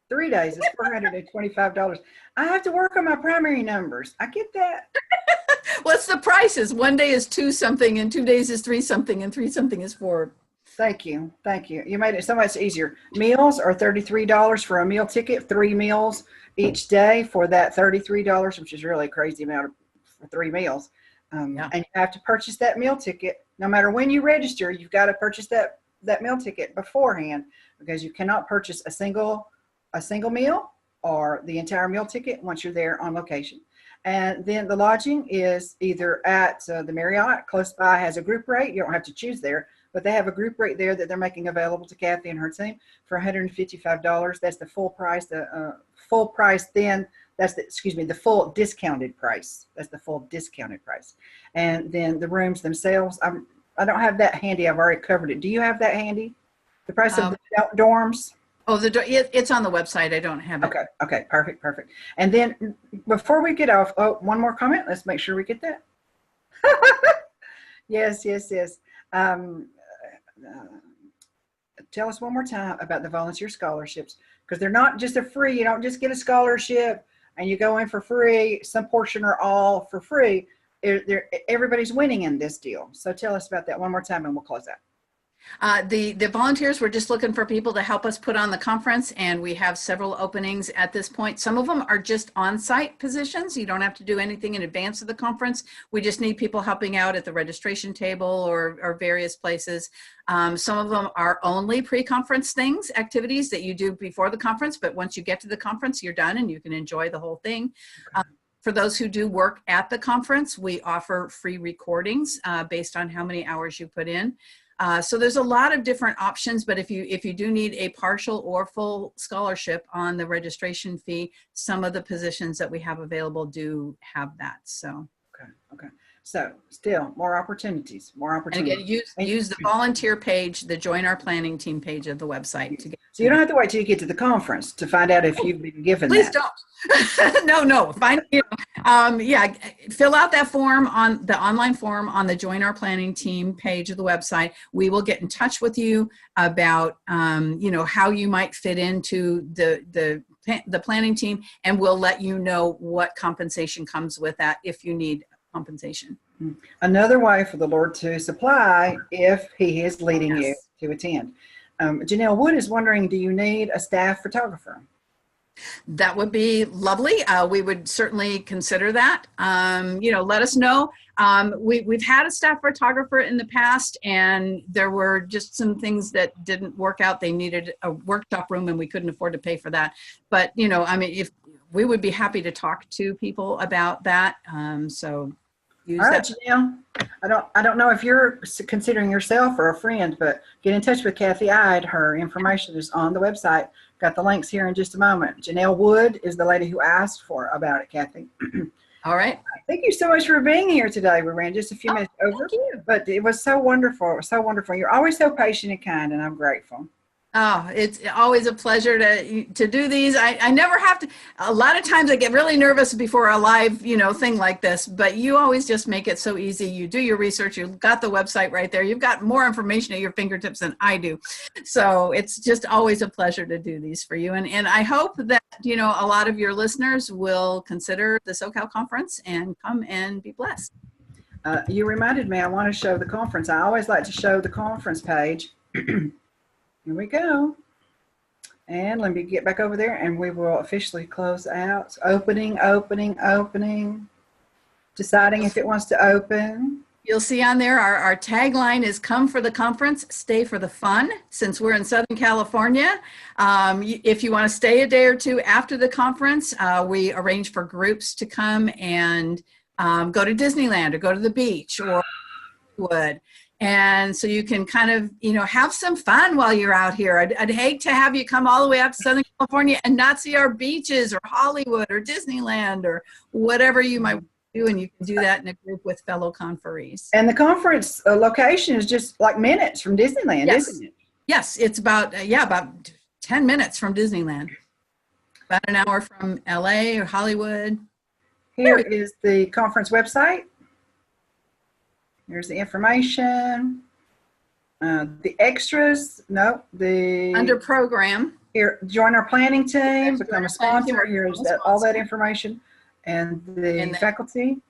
3 days is $425. I have to work on my primary numbers. I get that. What's the prices? 1 day is 2 something, and 2 days is 3 something, and 3 something is 4. Thank you. Thank you. You made it so much easier. Meals are $33 for a meal ticket, 3 meals each day for that $33, which is really a crazy amount for 3 meals. And you have to purchase that meal ticket. No matter when you register, you've got to purchase that meal ticket beforehand, because you cannot purchase a single meal or the entire meal ticket once you're there on location. And then the lodging is either at the Marriott close by, has a group rate. You don't have to choose there, but they have a group rate there that they're making available to Kathy and her team for $155. That's the full price. The full price then, the full discounted price. That's the full discounted price. And then the rooms themselves, I don't have that handy. I've already covered it. Do you have that handy? The price of the dorms? Oh, it's on the website. I don't have it. Okay, perfect. And then before we get off, one more comment. Let's make sure we get that. Yes. Tell us one more time about the volunteer scholarships, because they're not just a free. You don't just get a scholarship and you go in for free. Some portion or all for free. Everybody's winning in this deal. So tell us about that one more time and we'll close out. The volunteers, we're just looking for people to help us put on the conference, and we have several openings at this point. Some of them are just on-site positions. You don't have to do anything in advance of the conference. We just need people helping out at the registration table or various places. Some of them are only pre-conference activities that you do before the conference, but once you get to the conference, you're done and you can enjoy the whole thing. For those who do work at the conference, we offer free recordings based on how many hours you put in. So there's a lot of different options, but if you do need a partial or full scholarship on the registration fee, some of the positions that we have available do have that. So okay. So still more opportunities. And again, use the volunteer page, the Join Our Planning Team page of the website to get. So you don't have to wait till you get to the conference to find out if you've been given Please that. don't. No. Fill out that form on the online form on the Join Our Planning Team page of the website. We will get in touch with you about, how you might fit into the planning team, and we'll let you know what compensation comes with that if you need compensation. Another way for the Lord to supply if He is leading you to attend. Janelle Wood is wondering, do you need a staff photographer? That would be lovely. We would certainly consider that. Let us know. We've had a staff photographer in the past, and there were just some things that didn't work out. They needed a workshop room, and we couldn't afford to pay for that. But if we would be happy to talk to people about that. Use all right, that. Janelle. I don't know if you're considering yourself or a friend, but get in touch with Kathy Ide. Her information is on the website. Got the links here in just a moment. Janelle Wood is the lady who asked about it, Kathy. All right. Thank you so much for being here today. We ran just a few minutes over, but it was so wonderful. It was so wonderful. You're always so patient and kind, and I'm grateful. Oh, it's always a pleasure to do these. I never have to. A lot of times I get really nervous before a live, thing like this, but you always just make it so easy. You do your research. You've got the website right there. You've got more information at your fingertips than I do. So it's just always a pleasure to do these for you. And I hope that, a lot of your listeners will consider the SoCal conference and come and be blessed. You reminded me, I want to show the conference. I always like to show the conference page. Here we go. And let me get back over there and we will officially close out. Opening. Deciding if it wants to open. You'll see on there our tagline is "Come for the conference, stay for the fun." Since we're in Southern California, if you want to stay a day or two after the conference, we arrange for groups to come and go to Disneyland or go to the beach or Wood. And so you can kind of, have some fun while you're out here. I'd hate to have you come all the way out to Southern California and not see our beaches or Hollywood or Disneyland or whatever you might do, and you can do that in a group with fellow conferees. And the conference location is just like minutes from Disneyland, Yes. isn't it? Yes, it's about 10 minutes from Disneyland. About an hour from LA or Hollywood. Here is the conference website. Here's the information. The extras, Under program. Here, join our planning team, Join become our a planning team, sponsor. Here's all that information. And the faculty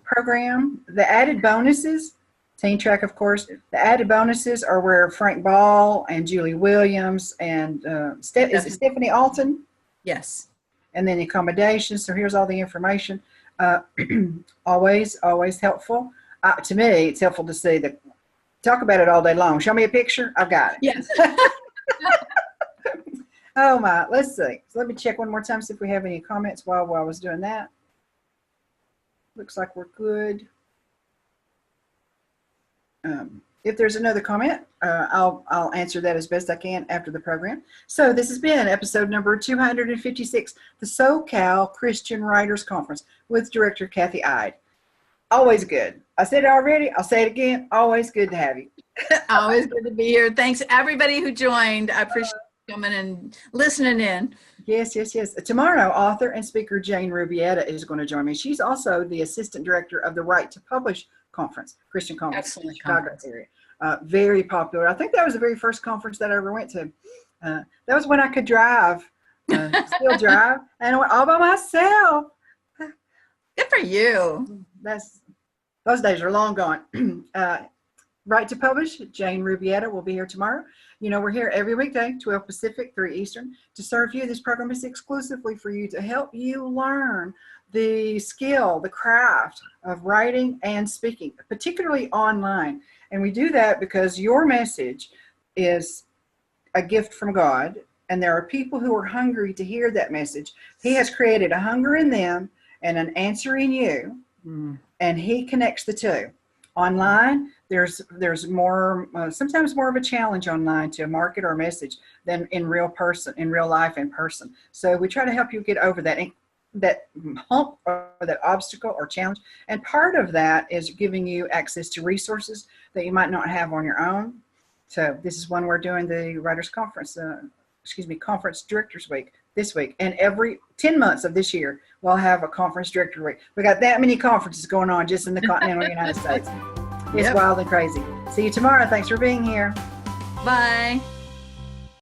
program, the added bonuses, Teen Track, of course. The added bonuses are where Frank Ball and Julie Williams and is it Stephanie Alton? Yes. And then the accommodations. So here's all the information. Always helpful. To me, it's helpful to see talk about it all day long. Show me a picture. I've got it. Yes. Oh my, let's see. So let me check one more time, see if we have any comments while I was doing that. Looks like we're good. If there's another comment, I'll answer that as best I can after the program. So this has been episode number 256, the SoCal Christian Writers Conference with Director Kathy Ide. Always good. I said it already. I'll say it again. Always good to have you. Always good to be here. Thanks everybody who joined. I appreciate coming and listening in. Yes. Tomorrow, author and speaker Jane Rubietta is going to join me. She's also the assistant director of the Right to Publish Conference, Christian Conference in the Chicago area. Very popular. I think that was the very first conference that I ever went to. That was when I could drive, still drive, and I went all by myself. Good for you. Those days are long gone. Right to Publish, Jane Rubietta will be here tomorrow. We're here every weekday, 12 Pacific, 3 Eastern, to serve you. This program is exclusively for you to help you learn the skill, the craft of writing and speaking, particularly online. And we do that because your message is a gift from God, and there are people who are hungry to hear that message. He has created a hunger in them and an answer in you, and he connects the two. Online, there's more, sometimes more of a challenge online to market our message than in real life in person. So we try to help you get over that hump or that obstacle or challenge. And part of that is giving you access to resources that you might not have on your own. So this is when we're doing the Writers Conference, Conference Directors Week this week. And every 10 months of this year, we'll have a Conference Director Week. We got that many conferences going on just in the continental United States. It's wild and crazy. See you tomorrow. Thanks for being here. Bye.